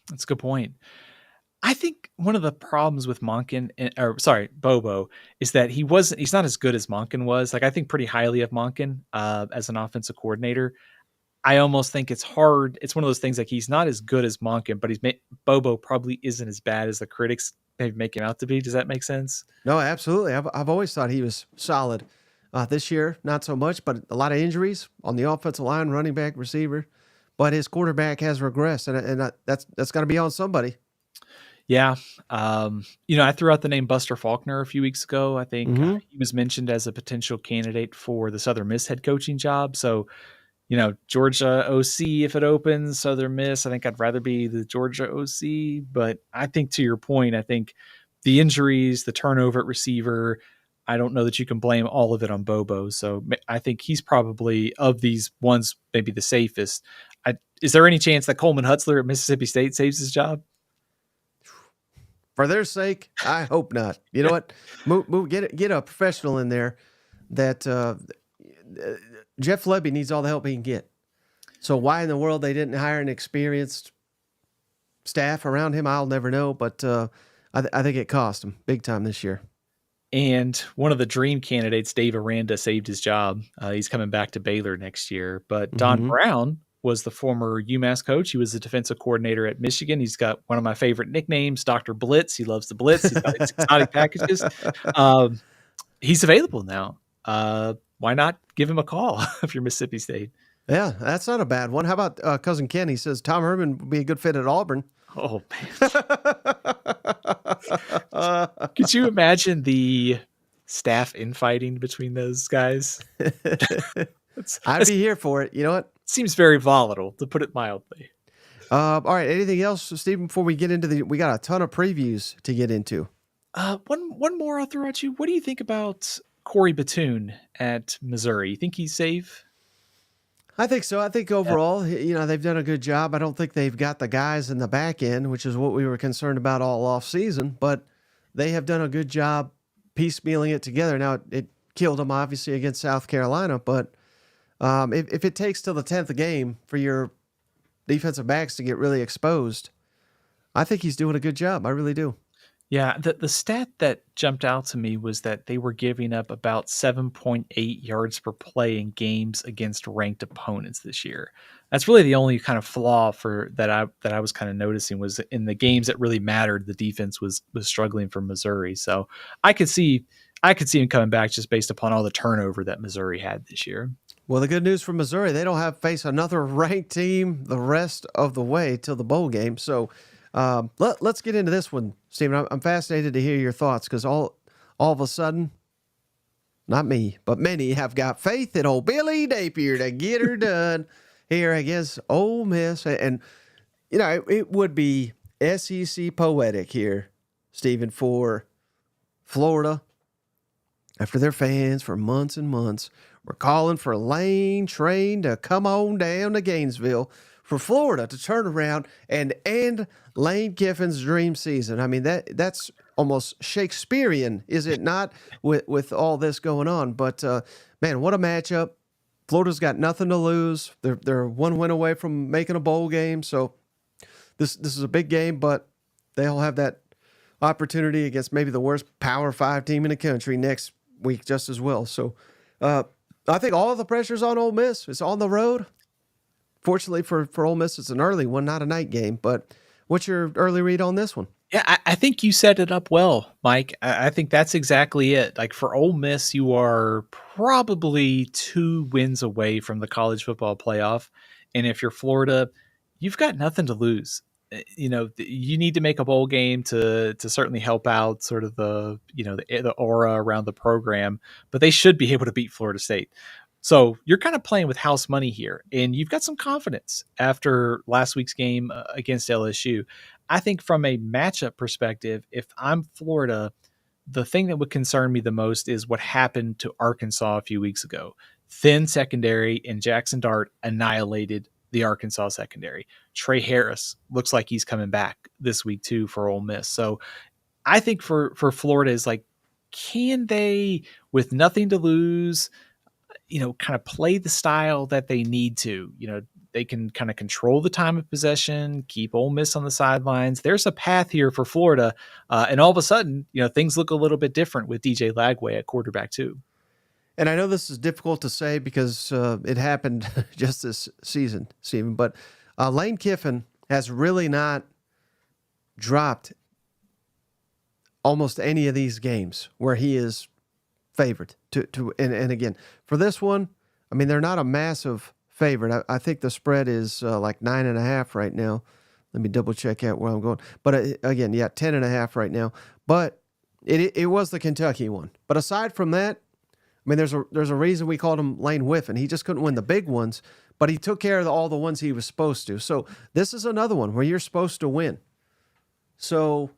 [SPEAKER 2] that's a good point. I think one of the problems with Bobo is that he's not as good as Monken was. Like, I think pretty highly of Monken as an offensive coordinator. I almost think it's hard. It's one of those things like he's not as good as Monken, but Bobo probably isn't as bad as the critics maybe make him out to be. Does that make sense?
[SPEAKER 1] No, absolutely. I've always thought he was solid. This year, not so much, but a lot of injuries on the offensive line, running back, receiver. But his quarterback has regressed, and that's got to be on somebody.
[SPEAKER 2] Yeah. I threw out the name Buster Faulkner a few weeks ago. I think he was mentioned as a potential candidate for the Southern Miss head coaching job. So, Georgia OC, if it opens, Southern Miss, I think I'd rather be the Georgia OC. But I think, to your point, I think the injuries, the turnover at receiver, I don't know that you can blame all of it on Bobo. So I think he's probably, of these ones, maybe the safest. Is there any chance that Coleman Hutzler at Mississippi State saves his job?
[SPEAKER 1] For their sake, I hope not. You know what? Move, get a professional in there that Jeff Lebby needs all the help he can get. So why in the world they didn't hire an experienced staff around him, I'll never know. But I think it cost him big time this year.
[SPEAKER 2] And one of the dream candidates, Dave Aranda, saved his job. He's coming back to Baylor next year. But Don Brown was the former UMass coach. He was the defensive coordinator at Michigan. He's got one of my favorite nicknames, Dr. Blitz. He loves the blitz. He's got exotic packages. He's available now. Why not give him a call if you're Mississippi State?
[SPEAKER 1] Yeah, that's not a bad one. How about Cousin Ken? He says Tom Herman would be a good fit at Auburn.
[SPEAKER 2] Oh, man. Could you imagine the staff infighting between those guys?
[SPEAKER 1] I'd be here for it. You know what?
[SPEAKER 2] Seems very volatile, to put it mildly.
[SPEAKER 1] All right. Anything else, Stephen, before we get into we got a ton of previews to get into.
[SPEAKER 2] One more I'll throw at you. What do you think about Corey Batoon at Missouri? You think he's safe?
[SPEAKER 1] I think so. I think overall, they've done a good job. I don't think they've got the guys in the back end, which is what we were concerned about all off season, but they have done a good job piecemealing it together. Now, it killed them obviously against South Carolina, but if it takes till the 10th game for your defensive backs to get really exposed, I think he's doing a good job. I really do.
[SPEAKER 2] Yeah, the stat that jumped out to me was that they were giving up about 7.8 yards per play in games against ranked opponents this year. That's really the only kind of flaw that I was kind of noticing, was in the games that really mattered, the defense was struggling for Missouri. So I could see him coming back just based upon all the turnover that Missouri had this year.
[SPEAKER 1] Well, the good news for Missouri, they don't have to face another ranked team the rest of the way till the bowl game. So let's get into this one, Stephen. I'm fascinated to hear your thoughts, because all of a sudden, not me, but many have got faith in old Billy Napier to get her done here against Ole Miss. And, it would be SEC poetic here, Stephen, for Florida, after their fans for months and months were calling for Lane Train to come on down to Gainesville, for Florida to turn around and end Lane Kiffin's dream season. I mean, that's almost Shakespearean, is it not, with all this going on? But, man, what a matchup. Florida's got nothing to lose. They're one win away from making a bowl game. So this is a big game, but they'll have that opportunity against maybe the worst Power 5 team in the country next week just as well. So I think all of the pressure's on Ole Miss. It's on the road. Fortunately for Ole Miss, it's an early one, not a night game. But what's your early read on this one?
[SPEAKER 2] Yeah, I think you set it up well, Mike. I think that's exactly it. Like, for Ole Miss, you are probably 2 wins away from the college football playoff. And if you're Florida, you've got nothing to lose. You need to make a bowl game to certainly help out sort of the aura around the program, but they should be able to beat Florida State. So you're kind of playing with house money here, and you've got some confidence after last week's game against LSU. I think from a matchup perspective, if I'm Florida, the thing that would concern me the most is what happened to Arkansas a few weeks ago. Thin secondary, and Jackson Dart annihilated the Arkansas secondary. Trey Harris looks like he's coming back this week too for Ole Miss. So I think for Florida is like, can they, with nothing to lose, kind of play the style that they need to? They can kind of control the time of possession, keep Ole Miss on the sidelines. There's a path here for Florida. And all of a sudden, things look a little bit different with DJ Lagway at quarterback too.
[SPEAKER 1] And I know this is difficult to say because it happened just this season, Stephen, but Lane Kiffin has really not dropped almost any of these games where he is favored and again, for this one, I mean, they're not a massive favorite. I think the spread is like 9.5 right now. Let me double check out where I'm going. But again, 10.5 right now. But it was the Kentucky one. But aside from that, I mean, there's a reason we called him Lane Whiffen. He just couldn't win the big ones, but he took care of all the ones he was supposed to. So this is another one where you're supposed to win. So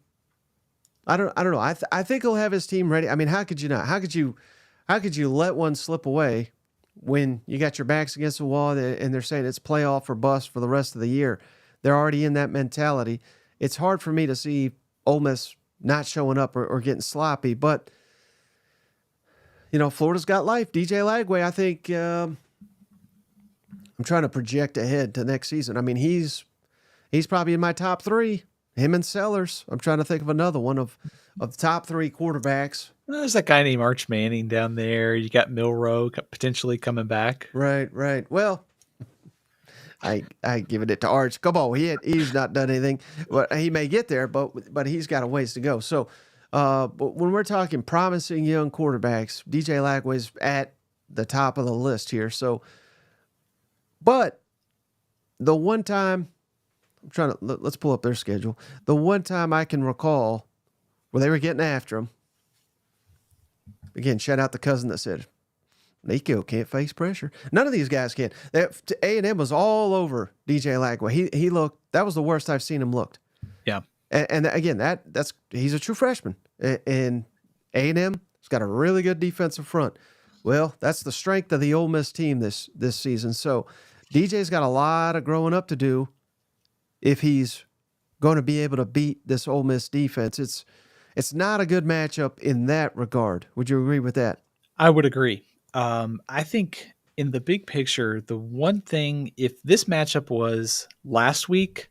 [SPEAKER 1] I don't know. I think he'll have his team ready. I mean, how could you not? How could you let one slip away when you got your backs against the wall and they're saying it's playoff or bust for the rest of the year? They're already in that mentality. It's hard for me to see Ole Miss not showing up or getting sloppy, but Florida's got life. DJ Lagway, I think I'm trying to project ahead to next season. I mean, he's probably in my top 3. him and Sellers. I'm trying to think of another one of the top 3 quarterbacks.
[SPEAKER 2] There's that guy named Arch Manning down there. You got Milroe potentially coming back.
[SPEAKER 1] Right. Well, I giving it to Arch. Come on, he's not done anything. But he may get there, but he's got a ways to go. So, but when we're talking promising young quarterbacks, DJ Lagway's at the top of the list here. So, but the one time let's pull up their schedule. The one time I can recall where they were getting after him. Again, shout out the cousin that said, Nico can't face pressure. None of these guys can. A&M was all over DJ Lagway. He looked, that was the worst I've seen him looked.
[SPEAKER 2] Yeah.
[SPEAKER 1] And again, that's he's a true freshman. And A&M has got a really good defensive front. Well, that's the strength of the Ole Miss team this season. So DJ's got a lot of growing up to do if he's going to be able to beat this Ole Miss defense. It's not a good matchup in that regard. Would you agree with that?
[SPEAKER 2] I would agree. I think in the big picture, the one thing, if this matchup was last week,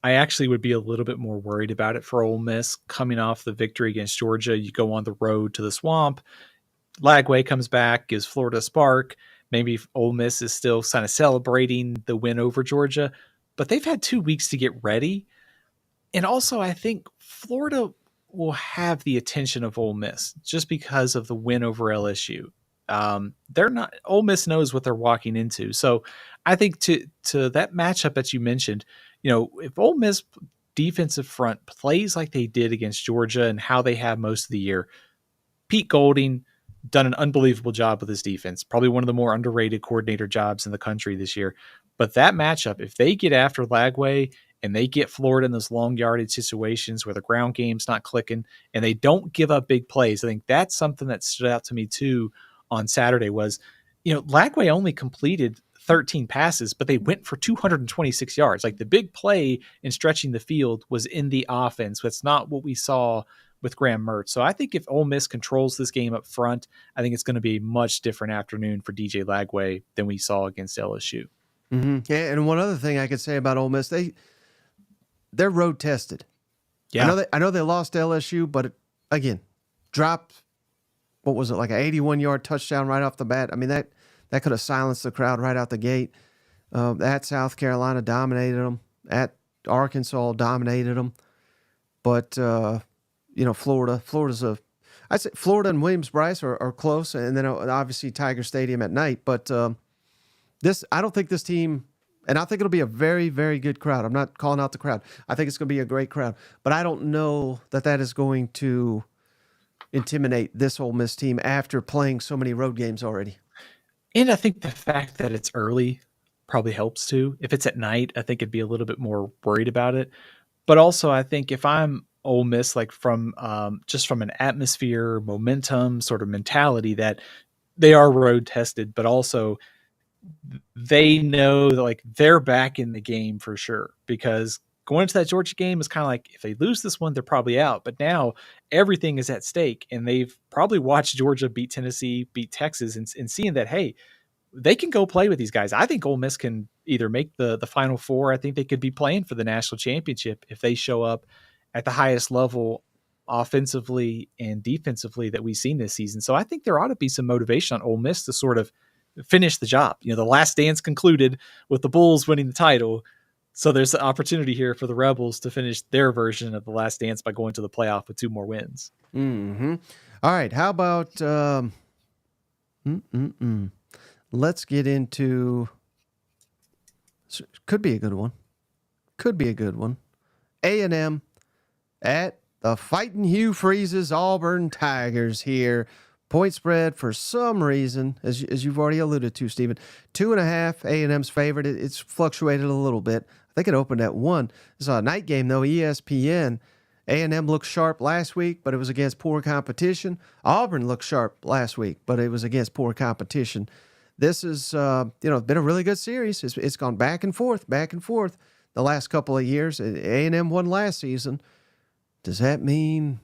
[SPEAKER 2] I actually would be a little bit more worried about it for Ole Miss coming off the victory against Georgia. You go on the road to the Swamp. Lagway comes back, gives Florida a spark. Maybe Ole Miss is still kind of celebrating the win over Georgia, but they've had 2 weeks to get ready. And also, I think Florida will have the attention of Ole Miss just because of the win over LSU. Ole Miss knows what they're walking into. So I think to that matchup that you mentioned, if Ole Miss defensive front plays like they did against Georgia and how they have most of the year, Pete Golding done an unbelievable job with his defense, probably one of the more underrated coordinator jobs in the country this year. But that matchup, if they get after Lagway and they get Florida in those long yardage situations where the ground game's not clicking and they don't give up big plays, I think that's something that stood out to me too on Saturday was, Lagway only completed 13 passes, but they went for 226 yards. Like the big play in stretching the field was in the offense. That's not what we saw with Graham Mertz. So I think if Ole Miss controls this game up front, I think it's going to be a much different afternoon for DJ Lagway than we saw against LSU.
[SPEAKER 1] Mm-hmm. Yeah, and one other thing I could say about Ole Miss, they're road tested.
[SPEAKER 2] Yeah,
[SPEAKER 1] I know they lost to LSU, but again, dropped. What was it, like an 81-yard touchdown right off the bat? I mean, that could have silenced the crowd right out the gate. At South Carolina dominated them. At Arkansas dominated them. But Florida's I'd say Florida and Williams-Brice are close, and then obviously Tiger Stadium at night. But I don't think this team, and I think it'll be a very, very good crowd. I'm not calling out the crowd. I think it's going to be a great crowd. But I don't know that is going to intimidate this Ole Miss team after playing so many road games already.
[SPEAKER 2] and I think the fact that it's early probably helps too. If it's at night, I think I'd be a little bit more worried about it. But also, I think if I'm Ole Miss, like from just from an atmosphere, momentum sort of mentality, that they are road tested, but also they know that like they're back in the game for sure, because going into that Georgia game is kind of like if they lose this one, they're probably out. But now everything is at stake, and they've probably watched Georgia beat Tennessee, beat Texas, and seeing that, hey, they can go play with these guys. I think Ole Miss can either make the Final Four. I think they could be playing for the national championship if they show up at the highest level offensively and defensively that we've seen this season. So I think there ought to be some motivation on Ole Miss to sort of finish the job. The last dance concluded with the Bulls winning the title. So there's an opportunity here for the Rebels to finish their version of the last dance by going to the playoff with 2 more wins.
[SPEAKER 1] Mm-hmm. All right. How about let's get into could be a good one. A&M at the Fighting Hugh Freeze's Auburn Tigers here. Point spread for some reason, as you've already alluded to, Stephen, 2.5. A&M's favorite. It's fluctuated a little bit. I think it opened at 1. It's a night game though. ESPN. A&M looked sharp last week, but it was against poor competition. Auburn looked sharp last week, but it was against poor competition. This is been a really good series. It's gone back and forth the last couple of years. A&M won last season. Does that mean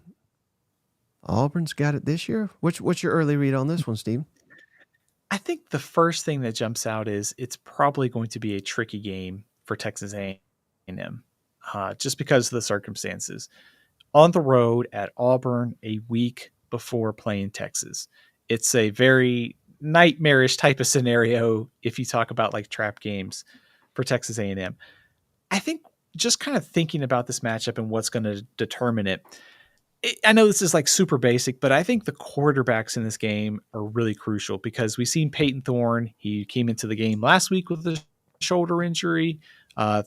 [SPEAKER 1] Auburn's got it this year? What's your early read on this one, Steve?
[SPEAKER 2] I think the first thing that jumps out is it's probably going to be a tricky game for Texas A&M. just because of the circumstances. On the road at Auburn a week before playing Texas. It's a very nightmarish type of scenario if you talk about like trap games for Texas A&M. I think just kind of thinking about this matchup and what's going to determine it, I know this is like super basic, but I think the quarterbacks in this game are really crucial because we've seen Peyton Thorne. He came into the game last week with a shoulder injury,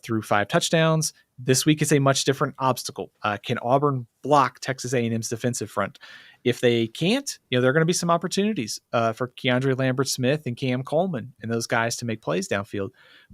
[SPEAKER 2] threw 5 touchdowns. This week is a much different obstacle. Can Auburn block Texas A&M's defensive front? If they can't, there are going to be some opportunities for Keandre Lambert-Smith and Cam Coleman and those guys to make plays downfield.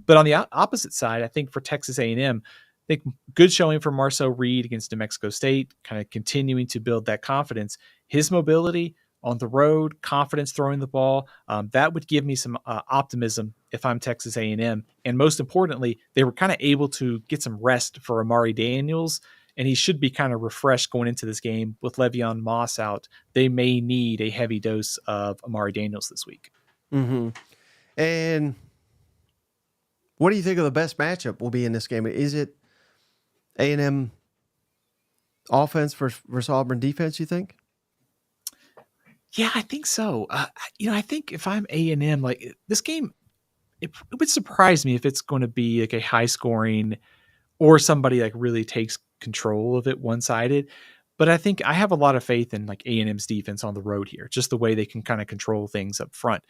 [SPEAKER 2] But on the opposite side, I think for Texas A&M, I think good showing for Marcel Reed against New Mexico State, kind of continuing to build that confidence. His mobility on the road, confidence throwing the ball, that would give me some optimism if I'm Texas A&M. And most importantly, they were kind of able to get some rest for Amari Daniels, and he should be kind of refreshed going into this game with Le'Veon Moss out. They may need a heavy dose of Amari Daniels this week.
[SPEAKER 1] Mm-hmm. And what do you think of the best matchup will be in this game? Is it A&M offense versus Auburn defense, you think?
[SPEAKER 2] Yeah, I think so. I think if I'm A&M, like this game, it would surprise me if it's going to be like a high scoring or somebody like really takes control of it one-sided. But I think I have a lot of faith in like A&M's defense on the road here, just the way they can kind of control things up front.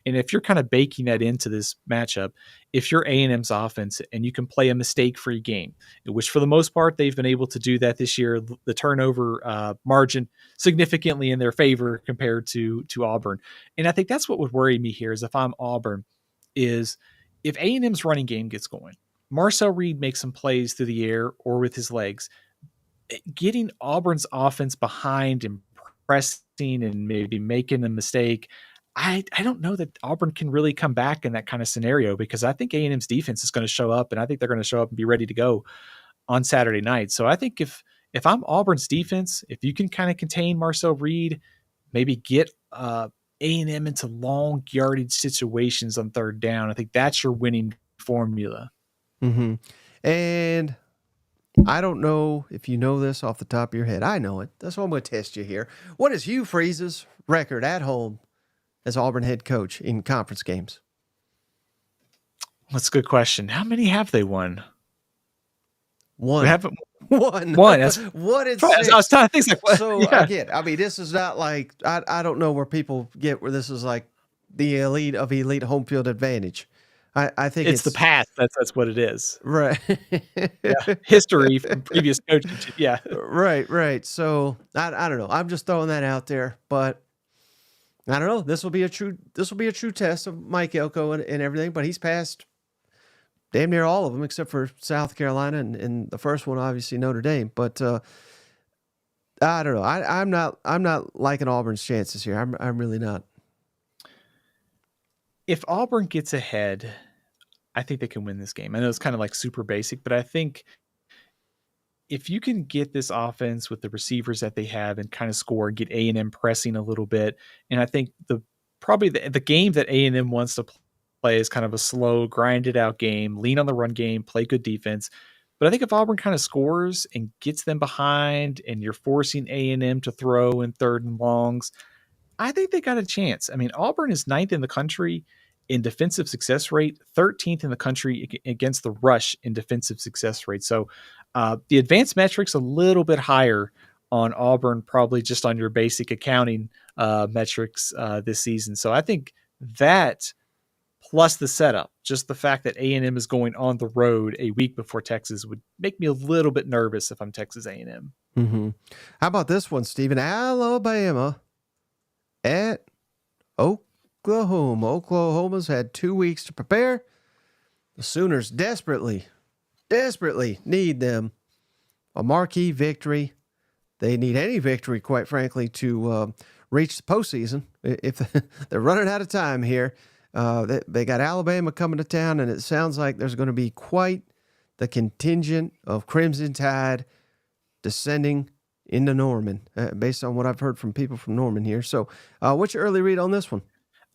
[SPEAKER 2] And if you're kind of baking that into this matchup, if you're A&M's offense and you can play a mistake-free game, which for the most part, they've been able to do that this year, the turnover margin significantly in their favor compared to Auburn. And I think that's what would worry me here is if I'm Auburn, is if A&M's running game gets going, Marcel Reed makes some plays through the air or with his legs, getting Auburn's offense behind and pressing and maybe making a mistake. I don't know that Auburn can really come back in that kind of scenario because I think A&M's defense is going to show up and I think they're going to show up and be ready to go on Saturday night. So I think if I'm Auburn's defense, if you can kind of contain Marcel Reed, maybe get A&M into long yardage situations on third down, I think that's your winning formula.
[SPEAKER 1] Mm-hmm. And I don't know if you know this off the top of your head. I know it. That's why I'm going to test you here. What is Hugh Freeze's record at home as Auburn head coach in conference games?
[SPEAKER 2] That's a good question. How many have they won?
[SPEAKER 1] One.
[SPEAKER 2] We haven't
[SPEAKER 1] One.
[SPEAKER 2] That's
[SPEAKER 1] one in
[SPEAKER 2] six. I was trying to think like,
[SPEAKER 1] so
[SPEAKER 2] yeah.
[SPEAKER 1] Again, I mean, this is not like I don't know where people get where this is like the elite of elite home field advantage. I think
[SPEAKER 2] it's the past. That's what it is.
[SPEAKER 1] Right.
[SPEAKER 2] Yeah. History from previous coaches. Yeah.
[SPEAKER 1] Right. So I don't know. I'm just throwing that out there, but I don't know. This will be a true test of Mike Elko and everything, but he's passed damn near all of them except for South Carolina and the first one, obviously Notre Dame. But I don't know. I'm not liking Auburn's chances here. I'm really not.
[SPEAKER 2] If Auburn gets ahead, I think they can win this game. I know it's kind of like super basic, but I think if you can get this offense with the receivers that they have and kind of score and get A&M pressing a little bit, and I think probably the game that A&M wants to play is kind of a slow, grinded out game, lean on the run game, play good defense. But I think if Auburn kind of scores and gets them behind and you're forcing A&M to throw in third and longs, I think they got a chance. I mean, Auburn is 9th in the country in defensive success rate, 13th in the country against the rush in defensive success rate. So the advanced metrics a little bit higher on Auburn, probably just on your basic accounting metrics this season. So I think that plus the setup, just the fact that A&M is going on the road a week before Texas would make me a little bit nervous if I'm Texas A&M.
[SPEAKER 1] Mm-hmm. How about this one, Stephen? Alabama at Oklahoma. Oklahoma's had 2 weeks to prepare. The Sooners desperately need them a marquee victory. They need any victory, quite frankly, to reach the postseason. If they're running out of time here, they got Alabama coming to town, and it sounds like there's going to be quite the contingent of Crimson Tide descending into Norman, based on what I've heard from people from Norman here. So what's your early read on this one?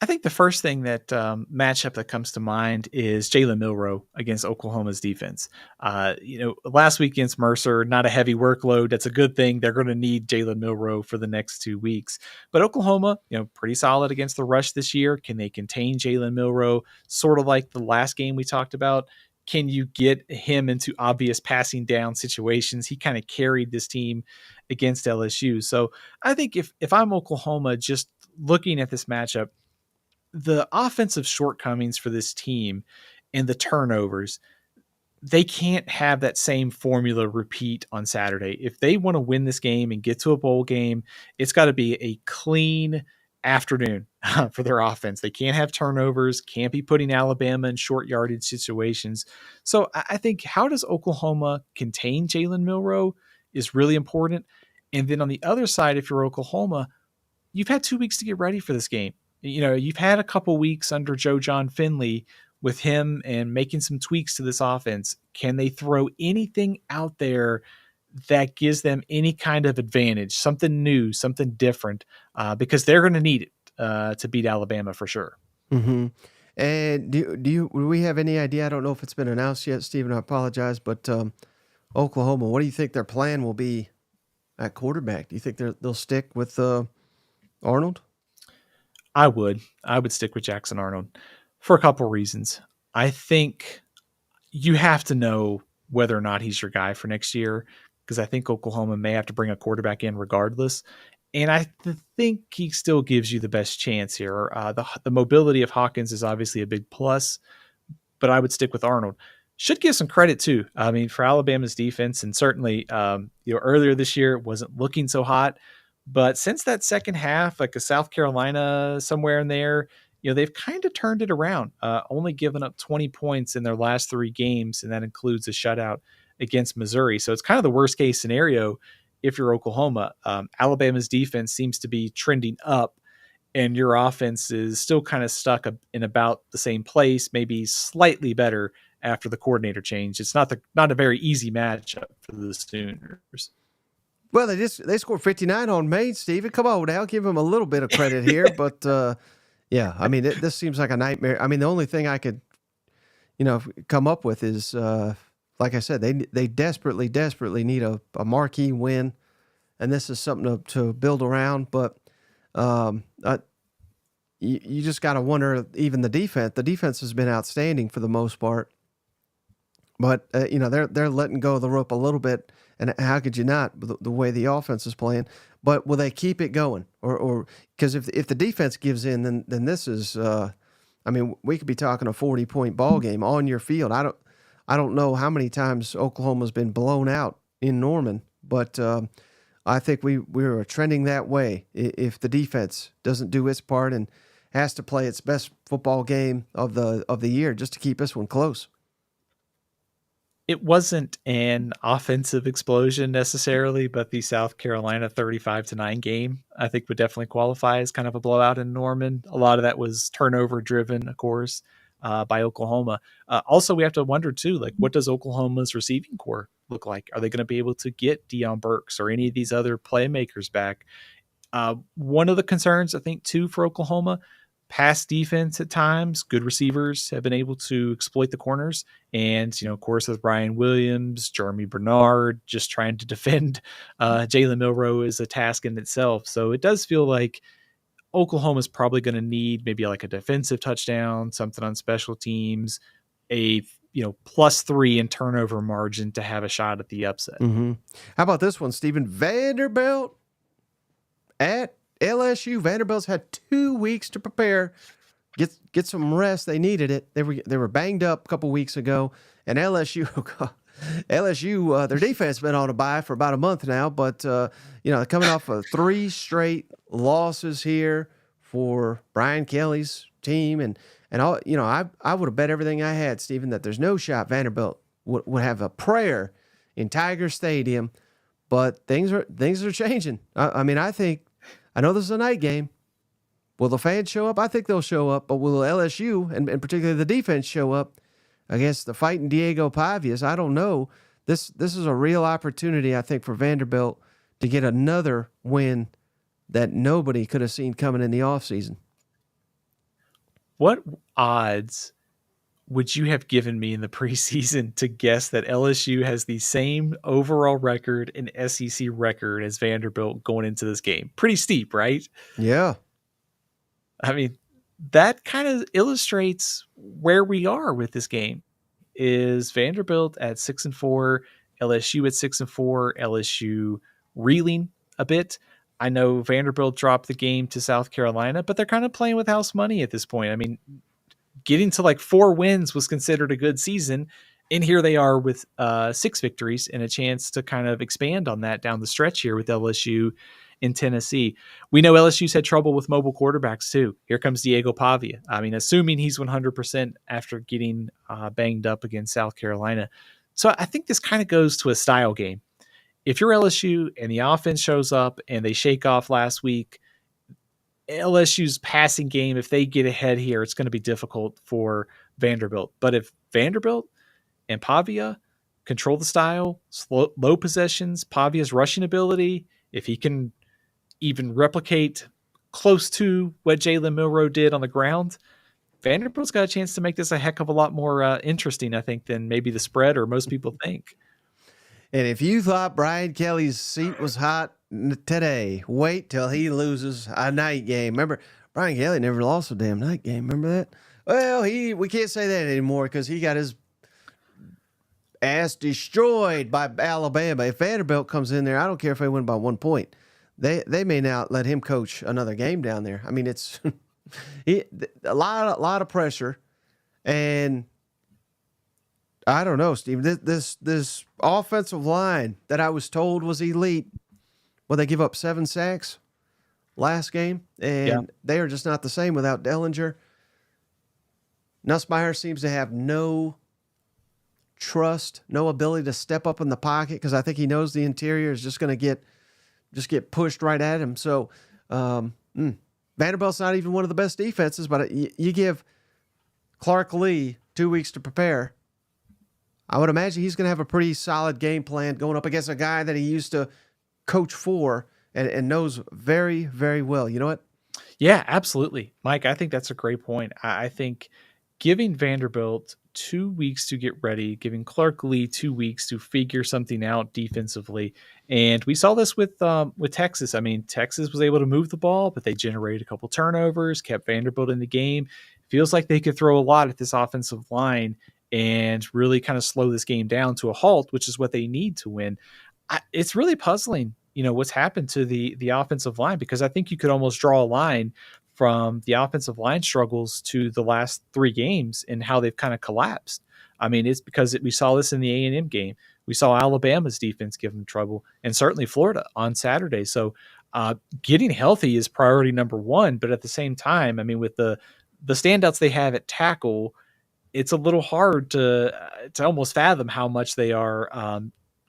[SPEAKER 2] I think the first thing that matchup that comes to mind is Jalen Milroe against Oklahoma's defense. Last week against Mercer, not a heavy workload. That's a good thing. They're going to need Jalen Milroe for the next 2 weeks. But Oklahoma, pretty solid against the rush this year. Can they contain Jalen Milroe? Sort of like the last game we talked about. Can you get him into obvious passing down situations? He kind of carried this team against LSU. So I think if I'm Oklahoma, just looking at this matchup, the offensive shortcomings for this team and the turnovers, they can't have that same formula repeat on Saturday. If they want to win this game and get to a bowl game, it's got to be a clean afternoon for their offense. They can't have turnovers, can't be putting Alabama in short yardage situations. So I think how does Oklahoma contain Jalen Milroe is really important. And then on the other side, if you're Oklahoma, you've had 2 weeks to get ready for this game. You've had a couple weeks under Joe John Finley with him and making some tweaks to this offense. Can they throw anything out there that gives them any kind of advantage, something new, something different, because they're going to need it to beat Alabama for sure.
[SPEAKER 1] Mm-hmm. And do we have any idea? I don't know if it's been announced yet, Stephen. I apologize, but Oklahoma, what do you think their plan will be at quarterback? Do you think they'll stick with Arnold?
[SPEAKER 2] I would stick with Jackson Arnold for a couple reasons. I think you have to know whether or not he's your guy for next year, because I think Oklahoma may have to bring a quarterback in regardless. And I think he still gives you the best chance here. The mobility of Hawkins is obviously a big plus, but I would stick with Arnold. Should give some credit too. I mean, for Alabama's defense, and certainly, earlier this year it wasn't looking so hot. But since that second half, like a South Carolina somewhere in there, they've kind of turned it around, only given up 20 points in their last 3 games, and that includes a shutout against Missouri. So it's kind of the worst case scenario if you're Oklahoma. Alabama's defense seems to be trending up, and your offense is still kind of stuck in about the same place, maybe slightly better after the coordinator change. It's not a very easy matchup for the Sooners.
[SPEAKER 1] Well, they scored 59 on Maine, Steven. Come on now, give them a little bit of credit here. But yeah, I mean, this seems like a nightmare. I mean, the only thing I could, come up with is, like I said, they desperately need a marquee win, and this is something to build around. But you just got to wonder. Even the defense has been outstanding for the most part. But they're letting go of the rope a little bit, and how could you not, the way the offense is playing? But will they keep it going, or because if the defense gives in, then this is, we could be talking a 40-point ball game on your field. I don't know how many times Oklahoma's been blown out in Norman, but I think we're trending that way if the defense doesn't do its part and has to play its best football game of the year just to keep this one close.
[SPEAKER 2] It wasn't an offensive explosion necessarily, but the South Carolina 35-9 game, I think, would definitely qualify as kind of a blowout in Norman. A lot of that was turnover driven, of course, by Oklahoma. Also, we have to wonder too, like, what does Oklahoma's receiving core look like? Are they going to be able to get Deion Burks or any of these other playmakers back? One of the concerns, I think, too, for Oklahoma, pass defense at times. Good receivers have been able to exploit the corners. And, of course, with Brian Williams, Jeremy Bernard, just trying to defend Jalen Milroe is a task in itself. So it does feel like Oklahoma's probably going to need maybe like a defensive touchdown, something on special teams, a +3 in turnover margin to have a shot at the upset.
[SPEAKER 1] Mm-hmm. How about this one, Stephen? Vanderbilt at LSU. Vanderbilt's had 2 weeks to prepare, get some rest. They needed it. They were banged up a couple weeks ago, and LSU, their defense been on a bye for about a month now. But coming off of 3 straight losses here for Brian Kelly's team, and all, I would have bet everything I had, Stephen, that there's no shot Vanderbilt would have a prayer in Tiger Stadium. But things are changing. I know this is a night game. Will the fans show up? I think they'll show up, but will LSU, and particularly the defense, show up against the fighting Diego Pavias? I don't know. This is a real opportunity, I think, for Vanderbilt to get another win that nobody could have seen coming in the offseason.
[SPEAKER 2] What odds would you have given me in the preseason to guess that LSU has the same overall record and SEC record as Vanderbilt going into this game? Pretty steep, right?
[SPEAKER 1] Yeah.
[SPEAKER 2] I mean, that kind of illustrates where we are with this game. Is Vanderbilt at 6-4, LSU at 6-4, LSU reeling a bit. I know Vanderbilt dropped the game to South Carolina, but they're kind of playing with house money at this point. I mean, getting to like 4 wins was considered a good season. And here they are with 6 victories and a chance to kind of expand on that down the stretch here with LSU in Tennessee. We know LSU's had trouble with mobile quarterbacks too. Here comes Diego Pavia. I mean, assuming he's 100% after getting banged up against South Carolina. So I think this kind of goes to a style game. If you're LSU and the offense shows up and they shake off last week, LSU's passing game, if they get ahead here, it's going to be difficult for Vanderbilt. But if Vanderbilt and Pavia control the style, low possessions, Pavia's rushing ability, if he can even replicate close to what Jalen Milroe did on the ground, Vanderbilt's got a chance to make this a heck of a lot more interesting, I think, than maybe the spread or most people think.
[SPEAKER 1] And if you thought Brian Kelly's seat was hot today, wait till he loses a night game. Remember, Brian Kelly never lost a damn night game. Remember that? Well, we can't say that anymore because he got his ass destroyed by Alabama. If Vanderbilt comes in there, I don't care if they win by 1 point. They may not let him coach another game down there. I mean, it's a lot of pressure, and I don't know, Steve. This offensive line that I was told was elite. Well, they give up 7 sacks last game, and they are just not the same without Dellinger. Nussmeier seems to have no trust, no ability to step up in the pocket because I think he knows the interior is just going to get pushed right at him. So Vanderbilt's not even one of the best defenses, but you give Clark Lee 2 weeks to prepare. I would imagine he's going to have a pretty solid game plan going up against a guy that he used to coach for and knows very, very well. You know what?
[SPEAKER 2] Yeah, absolutely. Mike, I think that's a great point. I think giving Vanderbilt 2 weeks to get ready, giving Clark Lee 2 weeks to figure something out defensively. And we saw this with Texas. I mean, Texas was able to move the ball, but they generated a couple turnovers, kept Vanderbilt in the game. Feels like they could throw a lot at this offensive line and really kind of slow this game down to a halt, which is what they need to win. It's really puzzling, what's happened to the offensive line, because I think you could almost draw a line from the offensive line struggles to the last 3 games and how they've kind of collapsed. I mean, it's because we saw this in the A&M game. We saw Alabama's defense give them trouble, and certainly Florida on Saturday. So getting healthy is priority number 1. But at the same time, I mean, with the standouts they have at tackle, it's a little hard to almost fathom how much they are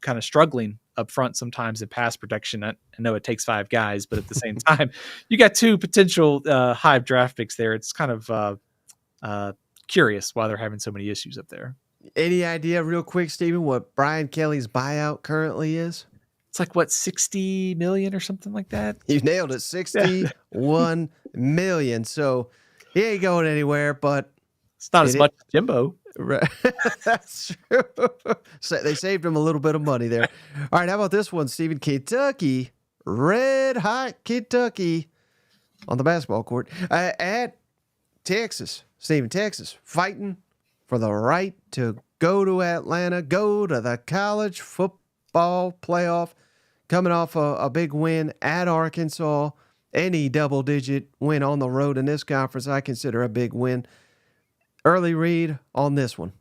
[SPEAKER 2] kind of struggling up front sometimes in pass protection. I know it takes 5 guys, but at the same time, you got 2 potential high draft picks there. It's kind of curious why they're having so many issues up there.
[SPEAKER 1] Any idea real quick, Steven, what Brian Kelly's buyout currently is?
[SPEAKER 2] It's like, what, 60 million or something like that?
[SPEAKER 1] You nailed it. 61 million. So he ain't going anywhere, but
[SPEAKER 2] it's not as much as Jimbo.
[SPEAKER 1] Right. That's true. So they saved him a little bit of money there. All right, how about this one, Steven? Kentucky, red hot Kentucky on the basketball court at Texas. Steven, Texas fighting for the right to go to Atlanta, go to the college football playoff, coming off a big win at Arkansas. Any double-digit win on the road in this conference, I consider a big win. Early read on this one.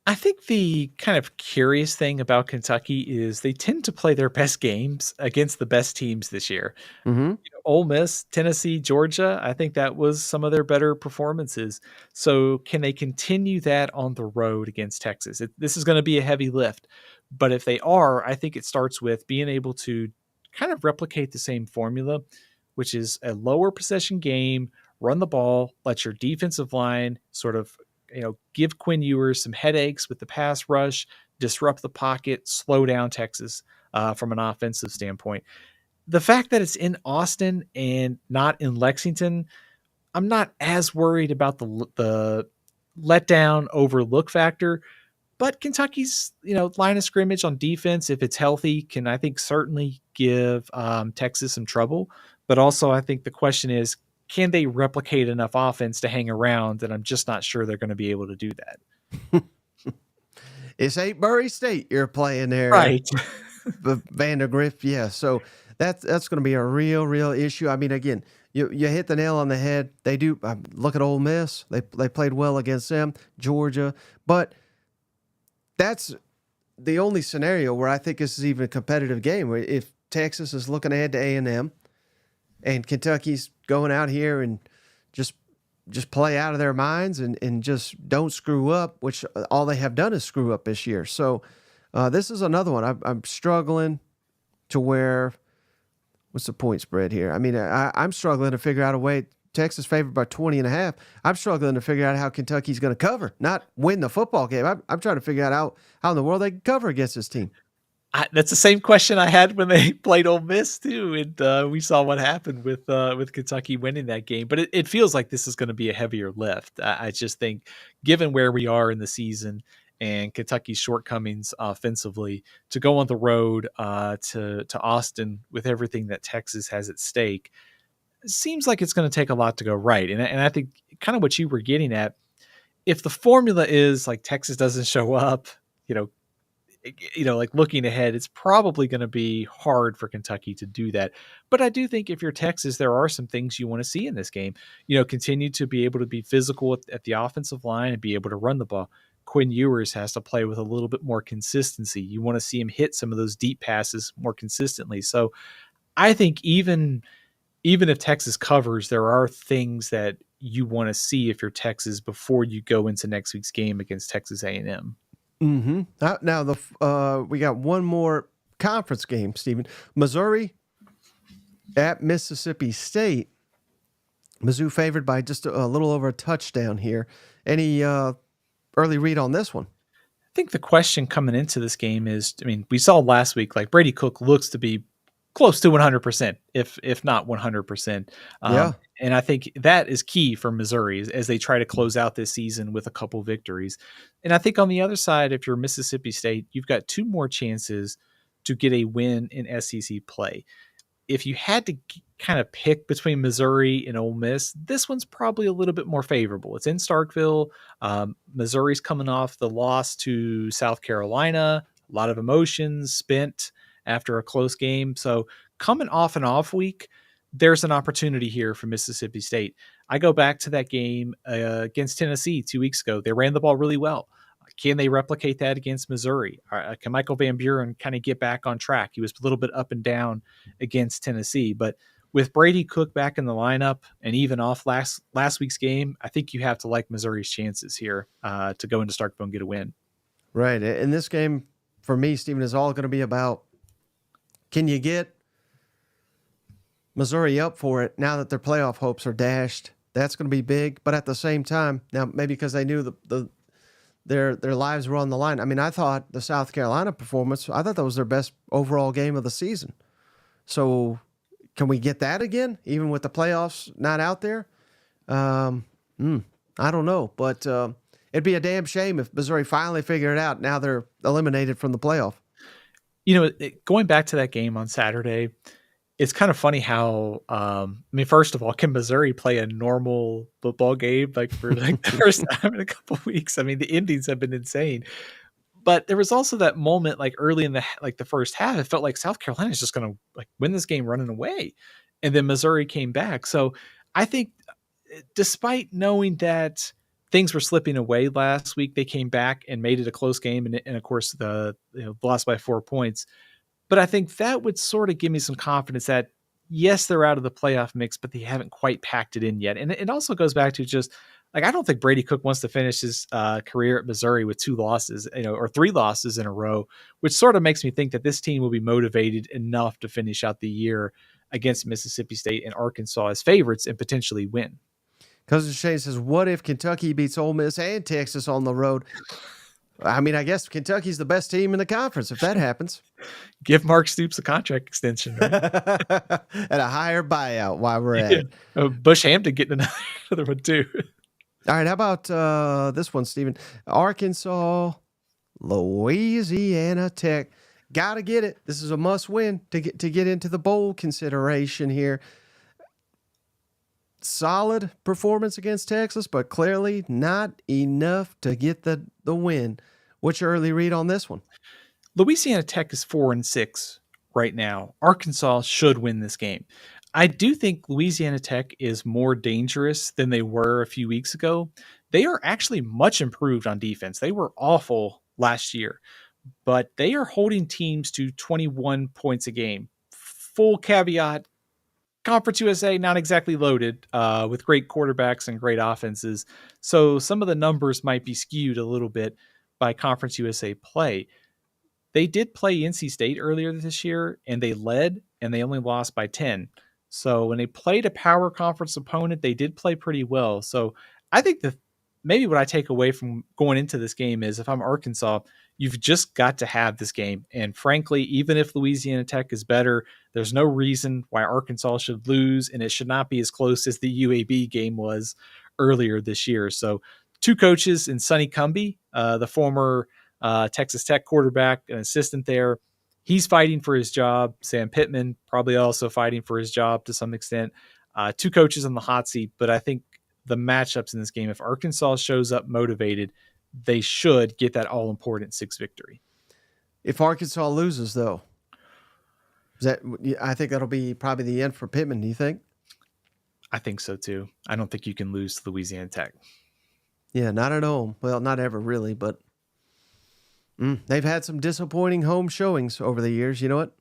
[SPEAKER 2] I think the kind of curious thing about Kentucky is they tend to play their best games against the best teams this year.
[SPEAKER 1] Mm-hmm.
[SPEAKER 2] Ole Miss, Tennessee, Georgia, I think that was some of their better performances. So can they continue that on the road against Texas? This is going to be a heavy lift. But if they are, I think it starts with being able to kind of replicate the same formula, which is a lower possession game, run the ball, let your defensive line sort of, give Quinn Ewers some headaches with the pass rush, disrupt the pocket, slow down Texas from an offensive standpoint. The fact that it's in Austin and not in Lexington, I'm not as worried about the letdown overlook factor. But Kentucky's, line of scrimmage on defense, if it's healthy, can I think certainly give Texas some trouble. But also, I think the question is, can they replicate enough offense to hang around? And I'm just not sure they're going to be able to do that.
[SPEAKER 1] It's St. Murray State you're playing there,
[SPEAKER 2] Right.
[SPEAKER 1] Vandergrift. Yeah, so that's going to be a real issue. I mean, again, you hit the nail on the head. They do. Look at Ole Miss. They played well against them. Georgia, but that's the only scenario where I think this is even a competitive game. Where if Texas is looking ahead to A&M and Kentucky's going out here and just play out of their minds and just don't screw up, which all they have done is screw up this year. So this is another one. I'm struggling to where, what's the point spread here? I mean, I'm struggling to figure out a way. Texas favored by 20.5. I'm struggling to figure out how Kentucky's going to cover, not win the football game. I'm trying to figure out how in the world they can cover against this team.
[SPEAKER 2] That's the same question I had when they played Ole Miss too, and we saw what happened with Kentucky winning that game. But it feels like this is going to be a heavier lift. I just think, given where we are in the season and Kentucky's shortcomings offensively, to go on the road to Austin with everything that Texas has at stake, seems like it's going to take a lot to go right. And I think kind of what you were getting at, if the formula is like Texas doesn't show up, like looking ahead, it's probably going to be hard for Kentucky to do that. But I do think if you're Texas, there are some things you want to see in this game. Continue to be able to be physical at the offensive line and be able to run the ball. Quinn Ewers has to play with a little bit more consistency. You want to see him hit some of those deep passes more consistently. So I think even if Texas covers, there are things that you want to see if you're Texas before you go into next week's game against Texas A&M.
[SPEAKER 1] Mm-hmm. Now we got one more conference game, Stephen. Missouri at Mississippi State. Mizzou favored by just a little over a touchdown here. Any early read on this one?
[SPEAKER 2] I think the question coming into this game is, we saw last week, like Brady Cook looks to be close to 100%, if not 100%.
[SPEAKER 1] Yeah.
[SPEAKER 2] And I think that is key for Missouri as they try to close out this season with a couple victories. And I think on the other side, if you're Mississippi State, you've got two more chances to get a win in SEC play. If you had to kind of pick between Missouri and Ole Miss, this one's probably a little bit more favorable. It's in Starkville. Missouri's coming off the loss to South Carolina. A lot of emotions spent after a close game. So coming off an off week, there's an opportunity here for Mississippi State. I go back to that game against Tennessee 2 weeks ago. They ran the ball really well. Can they replicate that against Missouri? Can Michael Van Buren kind of get back on track? He was a little bit up and down against Tennessee, but with Brady Cook back in the lineup and even off last week's game, I think you have to like Missouri's chances here to go into Starkville and get a win.
[SPEAKER 1] Right. And this game, for me, Stephen, is all going to be about, can you get Missouri up for it now that their playoff hopes are dashed? That's going to be big. But at the same time, now maybe because they knew their lives were on the line. I mean, I thought the South Carolina performance, I thought that was their best overall game of the season. So can we get that again, even with the playoffs not out there? I don't know. But it'd be a damn shame if Missouri finally figured it out. Now they're eliminated from the playoff.
[SPEAKER 2] Going back to that game on Saturday, it's kind of funny how, first of all, can Missouri play a normal football game for the first time in a couple of weeks? The Indians have been insane. But there was also that moment early in the first half, it felt like South Carolina is just going to win this game running away. And then Missouri came back. So I think despite knowing that things were slipping away last week, they came back and made it a close game. And of course, the lost by 4 points. But I think that would sort of give me some confidence that, yes, they're out of the playoff mix, but they haven't quite packed it in yet. And it also goes back to just, I don't think Brady Cook wants to finish his career at Missouri with 2 losses, or 3 losses in a row, which sort of makes me think that this team will be motivated enough to finish out the year against Mississippi State and Arkansas as favorites and potentially win.
[SPEAKER 1] Cousin Shane says, what if Kentucky beats Ole Miss and Texas on the road? I mean, I guess Kentucky's the best team in the conference if that happens.
[SPEAKER 2] Give Mark Stoops a contract extension, right?
[SPEAKER 1] At a higher buyout while we're at
[SPEAKER 2] Yeah.
[SPEAKER 1] it.
[SPEAKER 2] Bush Hampton getting another one too.
[SPEAKER 1] All right, how about this one, Stephen? Arkansas, Louisiana Tech. Got to get it. This is a must-win to get into the bowl consideration here. Solid performance against Texas, but clearly not enough to get the win. What's your early read on this one?
[SPEAKER 2] Louisiana Tech is 4-6 right now. Arkansas should win this game. I do think Louisiana Tech is more dangerous than they were a few weeks ago. They are actually much improved on defense. They were awful last year, but they are holding teams to 21 points a game. Full caveat, Conference USA not exactly loaded with great quarterbacks and great offenses. So some of the numbers might be skewed a little bit by Conference USA play. They did play NC State earlier this year, and they led, and they only lost by 10. So when they played a power conference opponent, they did play pretty well. So I think maybe what I take away from going into this game is if I'm Arkansas, you've just got to have this game. And frankly, even if Louisiana Tech is better, there's no reason why Arkansas should lose, and it should not be as close as the UAB game was earlier this year. So two coaches in Sonny Cumbie, the former Texas Tech quarterback, an assistant there. He's fighting for his job. Sam Pittman probably also fighting for his job to some extent. Two coaches on the hot seat, but I think the matchups in this game, if Arkansas shows up motivated, they should get that all-important 6 victory.
[SPEAKER 1] If Arkansas loses, though, I think that'll be probably the end for Pittman. Do you think?
[SPEAKER 2] I think so too. I don't think you can lose to Louisiana Tech.
[SPEAKER 1] Yeah, not at home. Well, not ever really, but they've had some disappointing home showings over the years. You know what?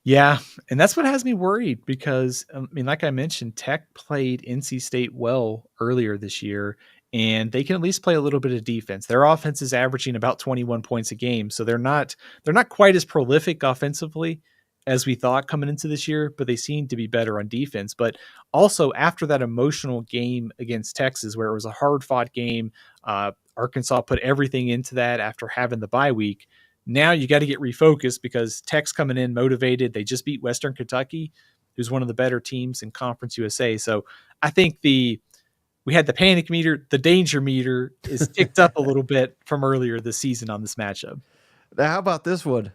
[SPEAKER 2] Yeah, and that's what has me worried because, I mean, like I mentioned, Tech played NC State well earlier this year, and they can at least play a little bit of defense. Their offense is averaging about 21 points a game, so they're not quite as prolific offensively as we thought coming into this year, but they seem to be better on defense. But also after that emotional game against Texas, where it was a hard-fought game, Arkansas put everything into that after having the bye week. Now you got to get refocused because Tech's coming in motivated. They just beat Western Kentucky, who's one of the better teams in Conference USA. So I think we had the panic meter, the danger meter is ticked up a little bit from earlier this season on this matchup.
[SPEAKER 1] Now, how about this one?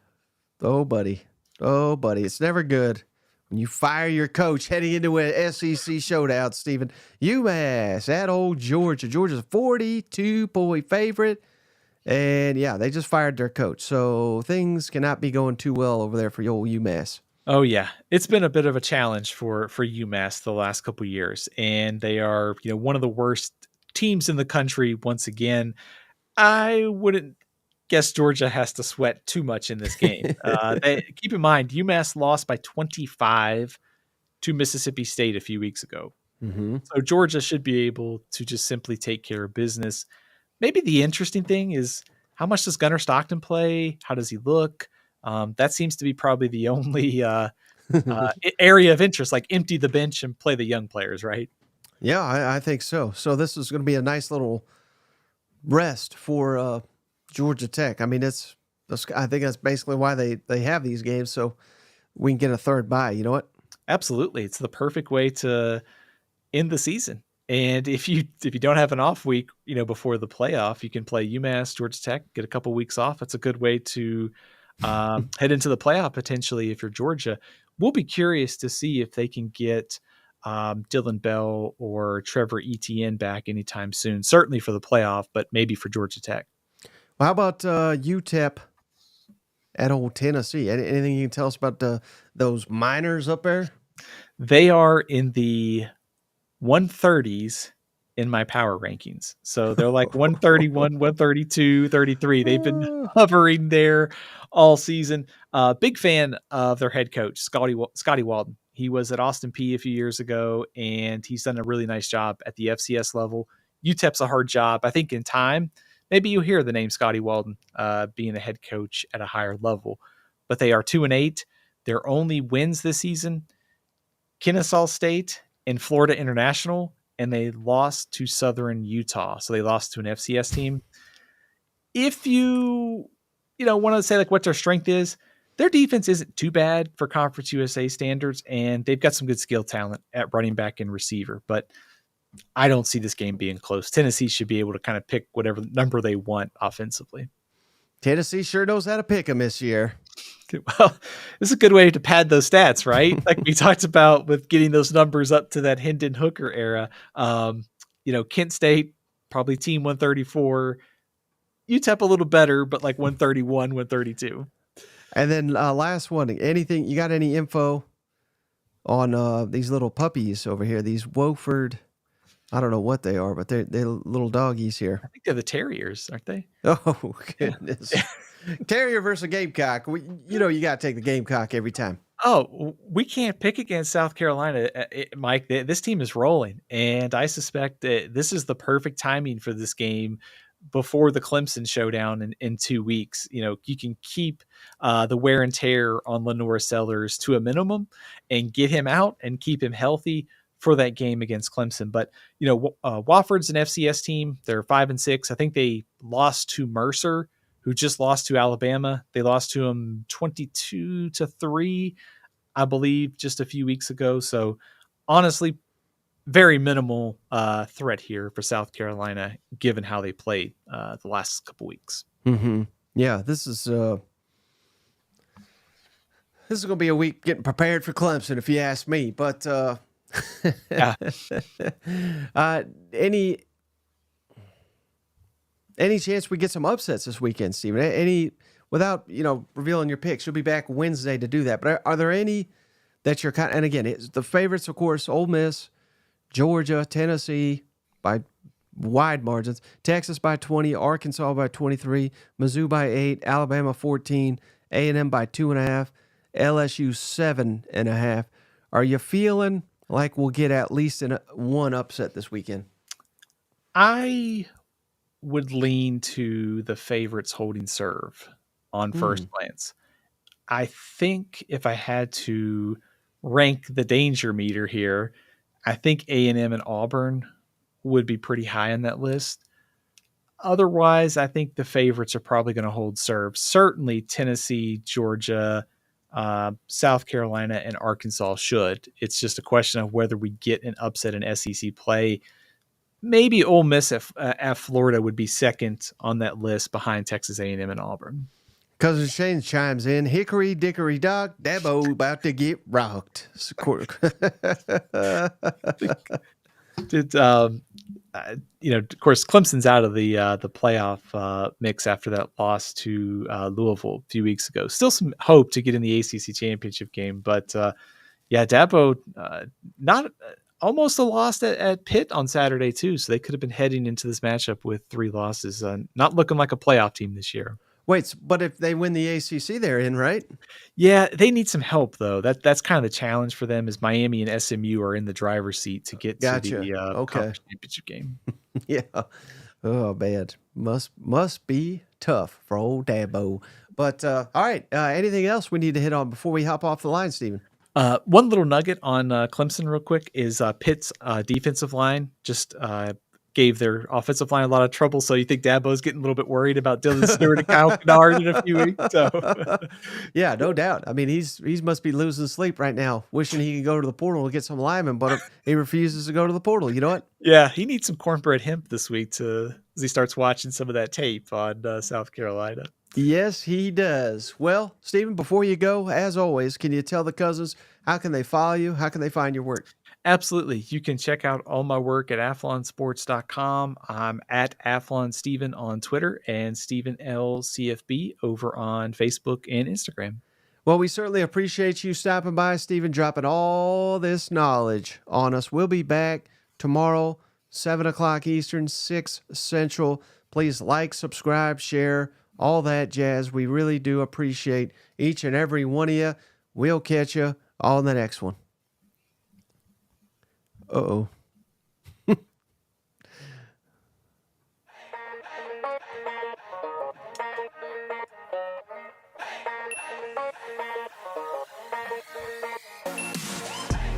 [SPEAKER 1] Oh, buddy. It's never good when you fire your coach heading into an SEC showdown, Stephen. UMass at old Georgia. Georgia's a 42-point favorite. And yeah, they just fired their coach. So things cannot be going too well over there for your old UMass.
[SPEAKER 2] Oh yeah, it's been a bit of a challenge for UMass the last couple of years, and they are one of the worst teams in the country once again. I wouldn't guess Georgia has to sweat too much in this game. Keep in mind, UMass lost by 25 to Mississippi State a few weeks ago.
[SPEAKER 1] Mm-hmm.
[SPEAKER 2] So Georgia should be able to just simply take care of business. Maybe the interesting thing is how much does Gunnar Stockton play? How does he look? That seems to be probably the only area of interest, like empty the bench and play the young players, right?
[SPEAKER 1] Yeah, I think so. So this is going to be a nice little rest for Georgia Tech. I mean, I think that's basically why they have these games, so we can get a third bye. You know what?
[SPEAKER 2] Absolutely. It's the perfect way to end the season. And if you don't have an off week, before the playoff, you can play UMass, Georgia Tech, get a couple weeks off. That's a good way to head into the playoff potentially if you're Georgia. We'll be curious to see if they can get Dylan Bell or Trevor Etienne back anytime soon. Certainly for the playoff, but maybe for Georgia Tech.
[SPEAKER 1] Well, how about UTEP at old Tennessee? Anything you can tell us about those Miners up there?
[SPEAKER 2] They are in the 130s in my power rankings. So they're like 131, 132, 33. They've been hovering there all season. Big fan of their head coach, Scotty Walden. He was at Austin Peay a few years ago, and he's done a really nice job at the FCS level. UTEP's a hard job. I think in time, maybe you'll hear the name Scotty Walden being the head coach at a higher level. But they are 2-8. Their only wins this season, Kennesaw State and Florida International, and they lost to Southern Utah. So they lost to an FCS team. if you want to say like what their strength is, their defense isn't too bad for Conference USA standards, and they've got some good skill talent at running back and receiver. But I don't see this game being close. Tennessee should be able to kind of pick whatever number they want offensively.
[SPEAKER 1] Tennessee sure knows how to pick them this year.
[SPEAKER 2] Well, this is a good way to pad those stats, right? Like we talked about with getting those numbers up to that Hendon Hooker era. Kent State, probably team 134. UTEP a little better, but like 131, 132.
[SPEAKER 1] And then last one, anything, you got any info on these little puppies over here, these Wofford? I don't know what they are, but they're little doggies here.
[SPEAKER 2] I think they're the Terriers, aren't they?
[SPEAKER 1] Oh, goodness. Yeah. Terrier versus Gamecock. You got to take the Gamecock every time.
[SPEAKER 2] Oh, we can't pick against South Carolina, Mike. This team is rolling, and I suspect that this is the perfect timing for this game before the Clemson showdown in 2 weeks. You can keep the wear and tear on Lenore Sellers to a minimum and get him out and keep him healthy for that game against Clemson. But, Wofford's an FCS team. They're 5-6. I think they lost to Mercer, who just lost to Alabama. They lost to them 22-3, I believe, just a few weeks ago. So honestly, very minimal threat here for South Carolina, given how they played the last couple weeks.
[SPEAKER 1] Mm-hmm. Yeah, this is going to be a week getting prepared for Clemson, if you ask me. But
[SPEAKER 2] yeah.
[SPEAKER 1] Any chance we get some upsets this weekend, Steven? Any, without revealing your picks, you'll be back Wednesday to do that. But are there any that you're and again, it's the favorites, of course, Ole Miss, Georgia, Tennessee by wide margins, Texas by 20, Arkansas by 23, Mizzou by 8, Alabama 14, A&M by 2.5, LSU 7.5. Are you feeling like we'll get at least one upset this weekend?
[SPEAKER 2] I would lean to the favorites holding serve on first glance. I think if I had to rank the danger meter here, I think A&M and Auburn would be pretty high on that list. Otherwise, I think the favorites are probably going to hold serve. Certainly Tennessee, Georgia, South Carolina, and Arkansas should. It's just a question of whether we get an upset in SEC play. Maybe Ole Miss at Florida would be second on that list behind Texas A&M and Auburn.
[SPEAKER 1] Cousin Shane chimes in, hickory dickory dock, Dabo about to get rocked.
[SPEAKER 2] Of course, Clemson's out of the playoff mix after that loss to Louisville a few weeks ago. Still some hope to get in the ACC championship game, but Dabo not almost a loss at Pitt on Saturday too, so they could have been heading into this matchup with 3 losses. Not looking like a playoff team this year.
[SPEAKER 1] Wait, but if they win the ACC, they're in, right?
[SPEAKER 2] Yeah, they need some help though. That's kind of the challenge for them. Is Miami and SMU are in the driver's seat to get to the conference championship game.
[SPEAKER 1] Yeah. Oh, bad. Must be tough for old Dabo. But all right, anything else we need to hit on before we hop off the line, Steven?
[SPEAKER 2] One little nugget on Clemson real quick is Pitt's defensive line just gave their offensive line a lot of trouble. So you think Dabo's getting a little bit worried about Dylan Stewart and Kyle Kennard in a few weeks. So.
[SPEAKER 1] Yeah, no doubt. I mean, he's must be losing sleep right now, wishing he could go to the portal and get some linemen, but he refuses to go to the portal. You know what?
[SPEAKER 2] Yeah, he needs some cornbread hemp this week as he starts watching some of that tape on South Carolina.
[SPEAKER 1] Yes, he does. Well, Steven, before you go, as always, can you tell the cousins how can they follow you? How can they find your work?
[SPEAKER 2] Absolutely. You can check out all my work at athlonsports.com. I'm at Athlon Steven on Twitter and Steven L. CFB over on Facebook and Instagram.
[SPEAKER 1] Well, we certainly appreciate you stopping by, Steven, dropping all this knowledge on us. We'll be back tomorrow, 7 o'clock Eastern, 6 Central. Please like, subscribe, share, all that jazz. We really do appreciate each and every one of you. We'll catch you on the next one. Uh-oh.